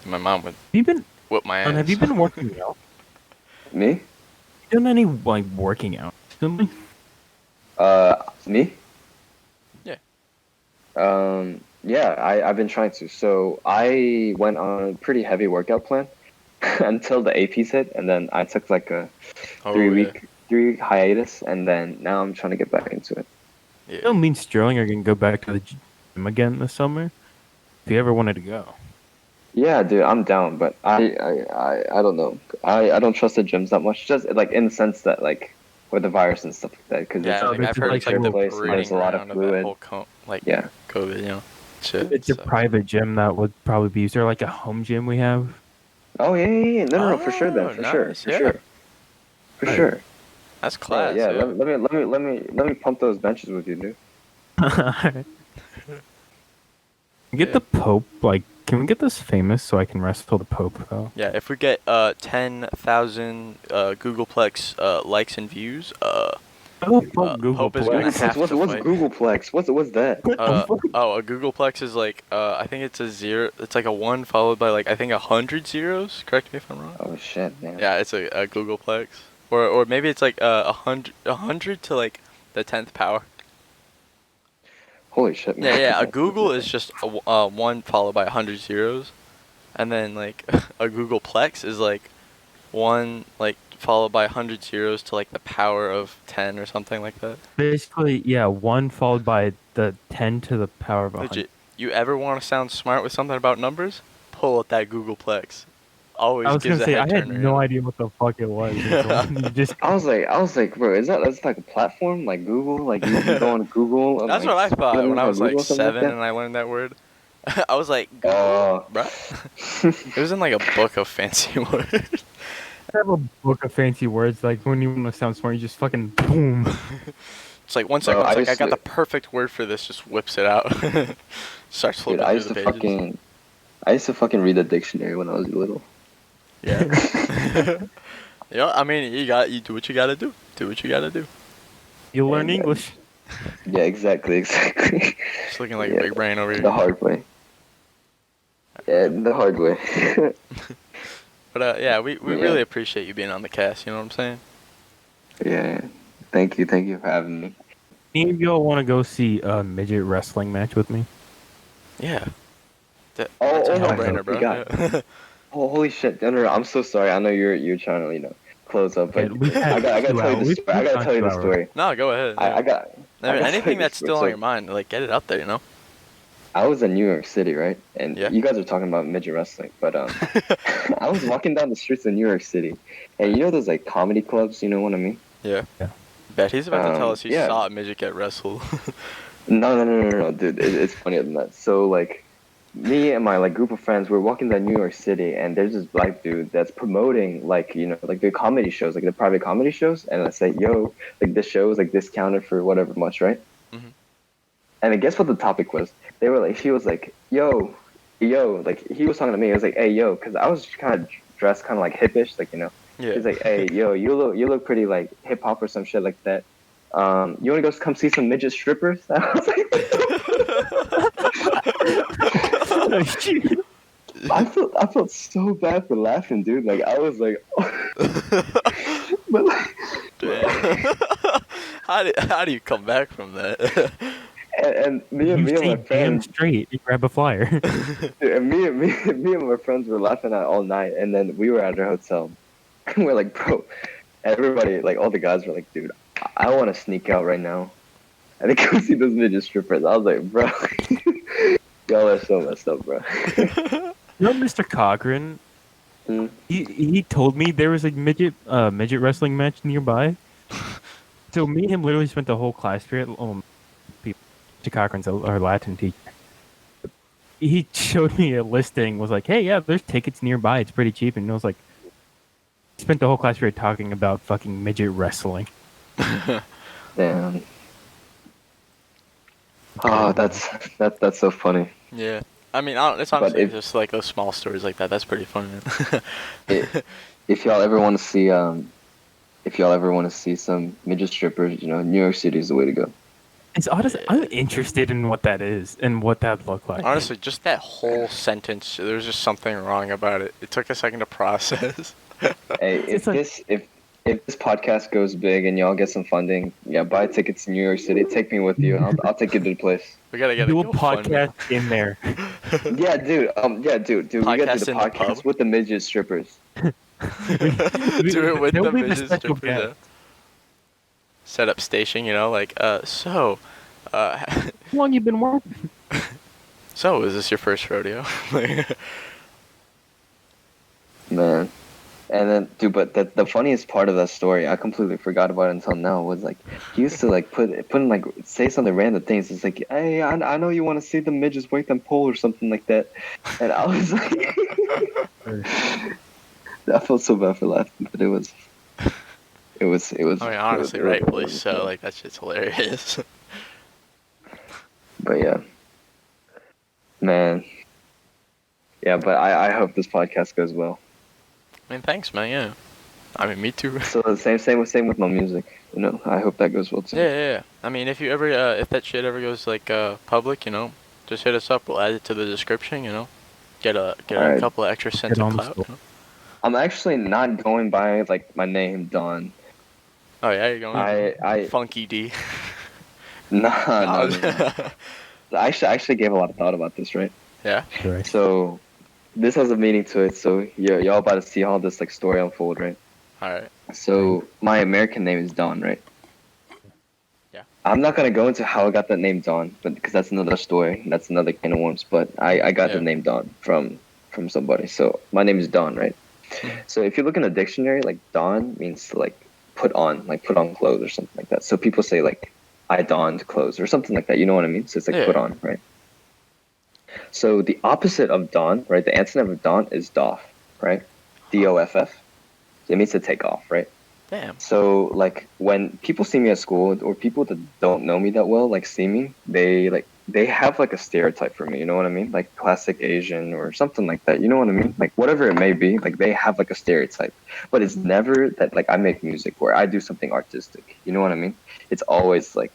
And my mom would Have you been, whip my ass. Son, have you been working out? Me? Done any like working out recently? Me? Yeah. Yeah, I've been trying to. So I went on a pretty heavy workout plan until the APs hit, and then I took like a Oh, 3 hiatus, and then now I'm trying to get back into it. Yeah. I don't mean Sterling are gonna go back to the gym again this summer. If you ever wanted to go. Yeah, dude, I'm down, but I don't know. I don't trust the gyms that much. Just like in the sense that like with the virus and stuff like that, because Yeah, it's like, it's I've just heard like it's like a the place, and breeding there's a lot of ground of fluid. that whole Yeah. COVID, you know. Shit. It's a so- private gym that would probably be used, or like a home gym we have. Oh yeah. No, for sure then, Oh, for sure, nice, for yeah. sure, for Right. sure. That's Yeah, class. yeah. Yeah. Let me pump those benches with you, dude. Get the Pope, like, can we get this famous so I can wrestle the Pope, though? Yeah, if we get 10,000 Googleplex likes and views, Oh, fuck Pope is gonna Googleplex. have What's to fight. Googleplex? What's that? What the fuck? a Googleplex is like I think it's a 0. It's like a 1 followed by like I think 100 zeros. Correct me if I'm wrong. Oh shit, man. Yeah, it's a Googleplex, or maybe it's like 100 to like the 10th power. Holy shit, man. Yeah. A Google is just a 1 followed by 100 zeros, and then like a Googleplex is like 1 like followed by 100 zeros to like the power of 10 or something like that. Basically, yeah, 1 followed by the 10 to the power of 100. Legit. You ever want to sound smart with something about numbers? Pull out that Googleplex. always I was gives gonna a say I head had turner. no idea what the fuck it was. Until you just I was like, bro, that's like a platform, like Google, like you go on Google. And, That's like, what I thought when I was like Google or something 7 like and I learned that word. I was like, Google, Oh. bruh. It was in like a book of fancy words. I have a book of fancy words. Like when you want to sound smart, you just fucking boom. It's like 1 Bro, second, it's like I used got the to- perfect word for this, just whips it out. Starts dude, flipping I through used the to pages. I used to fucking read the dictionary when I was little. Yeah. Yeah, I mean, you do what you gotta do. Do what you gotta do. You'll learn And, English. Yeah, exactly. Just looking like Yeah, a big brain over the here. hard way. Yeah, the hard way. But yeah, we Yeah. really appreciate you being on the cast. You know what I'm saying? Yeah. Thank you for having me. Any of y'all want to go see a midget wrestling match with me? Yeah. Oh, That's a oh my no-brainer, bro. God. Yeah. Oh, holy shit! No, I'm so sorry. I know you're trying to close up, Okay, but we've had I gotta 2 tell you the hours. story. I gotta tell you the story. No, go ahead. I Yeah. got. I mean, gotta tell you anything the that's story. still on So, your mind, like get it out there. You know. I was in New York City, right? And Yeah. you guys are talking about midget wrestling, but I was walking down the streets of New York City, and you know those like comedy clubs, you know what I mean? Yeah. Yeah. Bet he's about to tell us he yeah. saw a midget get wrestled. No, dude, it's funnier than that. So like, me and my like group of friends, we're walking down New York City, and there's this black dude that's promoting like like the comedy shows, like the private comedy shows, and I say, yo, like this show is like discounted for whatever much, right? Mhm. And then guess what the topic was? They were like, he was like, yo, like he was talking to me. He was like, hey, yo, because I was kind of dressed kind of like hippish, like Yeah. He's like, hey, yo, you look pretty like hip hop or some shit like that. You wanna go come see some midget strippers? I was like, I felt so bad for laughing, dude. Like I was like, but like, Damn. How do you come back from that? and me and You my say damn friends, straight. You grab a flyer. and me and my friends were laughing at it all night, and then we were at our hotel, and we're like, bro, everybody, like all the guys were like, dude, I want to sneak out right now. And then go see those midget strippers. I was like, bro, y'all are so messed up, bro. You know Mr. Cochran? Hmm? He told me there was a midget wrestling match nearby. So me and him literally spent the whole class period. Mr. Cochran's our Latin teacher. He showed me a listing. Was like, hey, yeah, there's tickets nearby. It's pretty cheap. And I was like, spent the whole class period talking about fucking midget wrestling. Damn. Oh, that's so funny. Yeah. I mean, it's honestly just like those small stories like that. That's pretty funny. If y'all ever want to see some midget strippers, New York City is the way to go. It's honestly, I'm interested in what that is and what that looked like. Honestly, just that whole sentence, there's just something wrong about it. It took a second to process. Hey, if this podcast goes big and y'all get some funding, yeah, buy tickets to New York City. Take me with you. I'll take you to the place. We gotta get Do a a podcast in there. Yeah, dude. We gotta do the Podcast in the podcast pub? with the midget strippers. Do it with They'll the be the midget special strippers. Yeah. Set up station, so, How long you been working? so is this your first rodeo? Man. And then, dude, but the funniest part of that story, I completely forgot about it until now, was like he used to like put in like say something random things. It's like, hey, I know you want to see the midgets work them pole or something like that, and I was like, I felt so bad for laughing, but it was. I mean, honestly, rightfully so. Like that shit's hilarious. But yeah, man. Yeah, but I hope this podcast goes well. I mean, thanks, man. Yeah. I mean, me too. So the same with my music. I hope that goes well too. Yeah. I mean, if you ever, if that shit ever goes like public, just hit us up. We'll add it to the description. Get a Alright. couple of extra cents of clout. I'm actually not going by like my name, Don. Oh yeah, you're going. I Funky D. No. I actually gave a lot of thought about this, right? Yeah. Right. So this has a meaning to it. So y'all about to see how this like story unfold, right? All right. So my American name is Don, right? Yeah. I'm not gonna go into how I got that name Don, but because that's another story, that's another can of worms. But I got the name Don from somebody. So my name is Don, right? So if you look in a dictionary, like don means to like put on clothes or something like that. So people say like I donned clothes or something like that. You know what I mean? So it's like Yeah. put on, right? So the opposite of don, right? The antonym of don is doff, right? DOFF. It means to take off, right? Damn. So like when people see me at school or people that don't know me that well like see me, they have like a stereotype for me, you know what I mean? Like classic Asian or something like that. You know what I mean? Like whatever it may be, like they have like a stereotype. But it's never that like I make music or I do something artistic. You know what I mean? It's always like,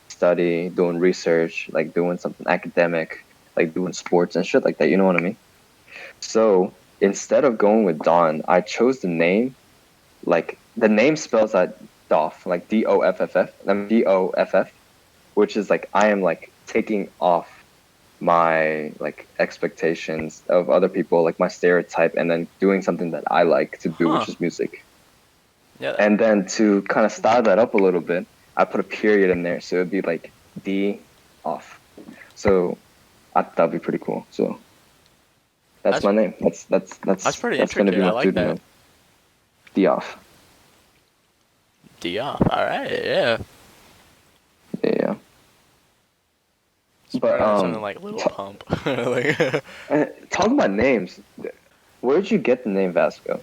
study, doing research, like doing something academic, like doing sports and shit like that. You know what I mean? So instead of going with Don, I chose the name like the name spells out doff, like DOFF, which is like I am like taking off my like expectations of other people, like my stereotype, and then doing something that I like to do, Huh. which is music. Yeah. And then to kind of style that up a little bit, I put a period in there, so it'd be like D off. So I thought that'd be pretty cool. So that's my name. That's pretty that's gonna be intricate. I my like studio that. name. D off. Diop. All right. Yeah. Yeah. It's But, probably something like Little Pump. Like, Talk about names. Where'd you get the name Vasco?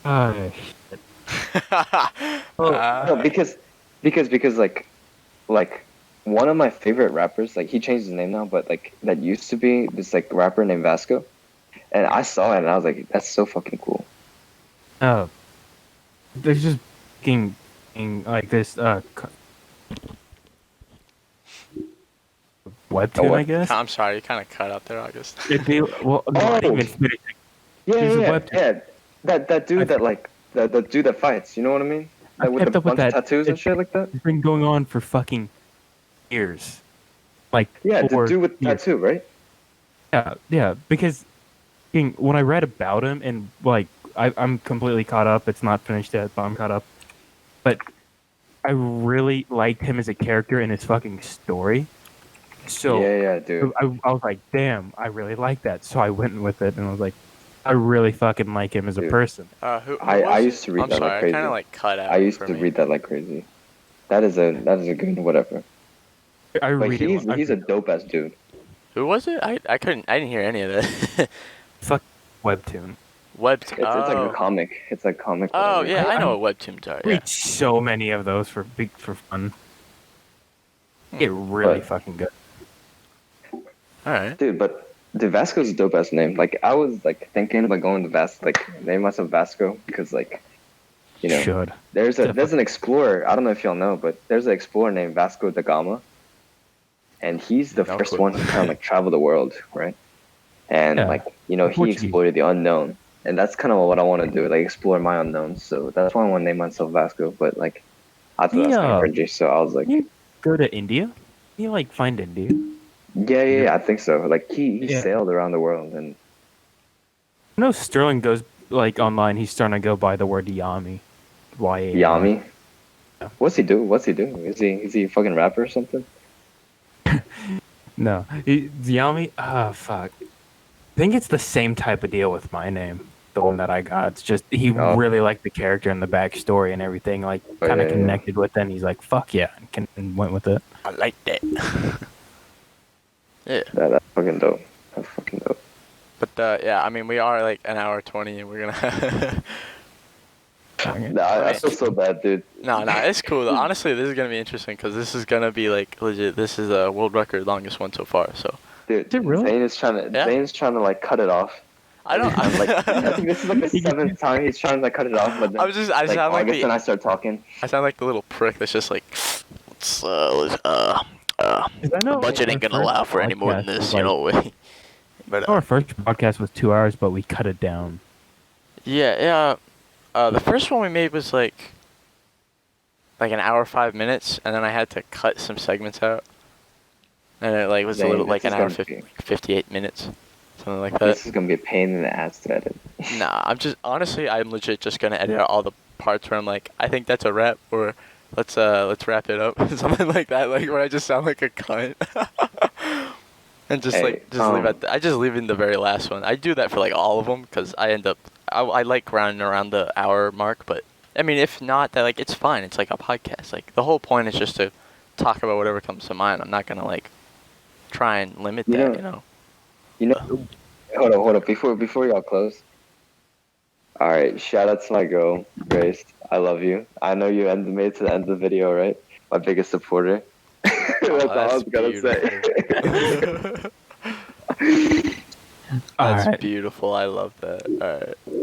Oh, No, because like one of my favorite rappers, like he changed his name now, but like that used to be this like rapper named Vasco, and I saw it and I was like, that's so fucking cool. oh. There's just fucking like this webtoon, what? I guess. I'm sorry, you kind of cut out there, August. It'd be, well, no, I didn't even finish it. There's a webtoon. Yeah. That dude that like the dude that fights. You know what I mean? I Like with kept the up with bunch of that. tattoos and shit like that. It's been going on for fucking years. Like Yeah, the 4 dude with the years. tattoo, right? Yeah, because when I read about him and like I'm completely caught up. It's not finished yet, but I'm caught up. But I really liked him as a character and his fucking story. So Yeah, dude. I was like, damn, I really like that. So I went with it and I was like, I really fucking like him as a Dude. person. Who I was it? used to read I'm that sorry, like crazy. I kind of like cut out. I used for to me. read that like crazy. That is a good whatever. I But read he's a dope ass dude. Who was it? I didn't hear any of that. fuck webtoon. Webtoon. It's like a comic. It's like comic. Oh whatever. yeah, I know what webtoons are. I Yeah. read so many of those for fun. Get really But- fucking good. All right. Dude, Vasco's a dope ass name. Like I was like thinking about going to Vasco, like name myself Vasco because like, Should. there's an explorer. I don't know if y'all know, but there's an explorer named Vasco da Gama, and he's the No first clue. one to kind of like travel the world, right? And Yeah. like he Portuguese. explored the unknown, and that's kind of what I want to do, like explore my unknowns. So that's why I want to name myself Vasco. But like, I thought that's kind of cringy, so I was like, You go to India? You like find India? yeah, I think so. Like he Yeah. sailed around the world, and I know Sterling goes like online. He's starting to go by the word Yami. Y-A-M-I. Yami. Yeah. What's he do? Is he a fucking rapper or something? No, Yami. Ah, fuck. I think it's the same type of deal with my name, the one that I got. It's just he Oh. really liked the character and the backstory and everything. Like Oh, kind of yeah. connected with it. And he's like, "Fuck yeah," and went with it. I like that. Yeah. That's fucking dope. That's fucking dope. But yeah, I mean, we are like an hour 20, and we're gonna. Nah, I feel so bad, dude. No, it's cool though. Honestly, this is gonna be interesting because this is gonna be like legit. This is a world record longest one so far. So Dude, Is it really? Zane's trying to like cut it off. I don't. I'm like, I think this is like the 7th time he's trying to like cut it off, but then I sound like August and I start talking. I sound like the little prick that's just like, the budget ain't gonna allow for any more than this, you know. But Our first podcast was 2 hours, but we cut it down. yeah. The first one we made was like an hour 5 minutes, and then I had to cut some segments out, and it like was a Dang, little like this an is hour gonna be- 58 minutes, something like This that. is gonna be a pain in the ass to edit. Nah, I'm legit just gonna edit out all the parts where I'm like, I think that's a wrap, or let's wrap it up, something like that, like where I just sound like a cunt. And just Hey, like leave I just leave in the very last one. I do that for like all of them because I end up I like rounding around the hour mark. But I mean, if not, that like it's fine. It's like a podcast. Like the whole point is just to talk about whatever comes to mind. I'm not gonna like try and limit You that. know- You know. You know, hold up. Before y'all close. All right, shout out to my girl, Grace. I love you. I know you made it to the end of the video, right? My biggest supporter. That's all I was gonna say. That's Alright. beautiful. I love that. All right.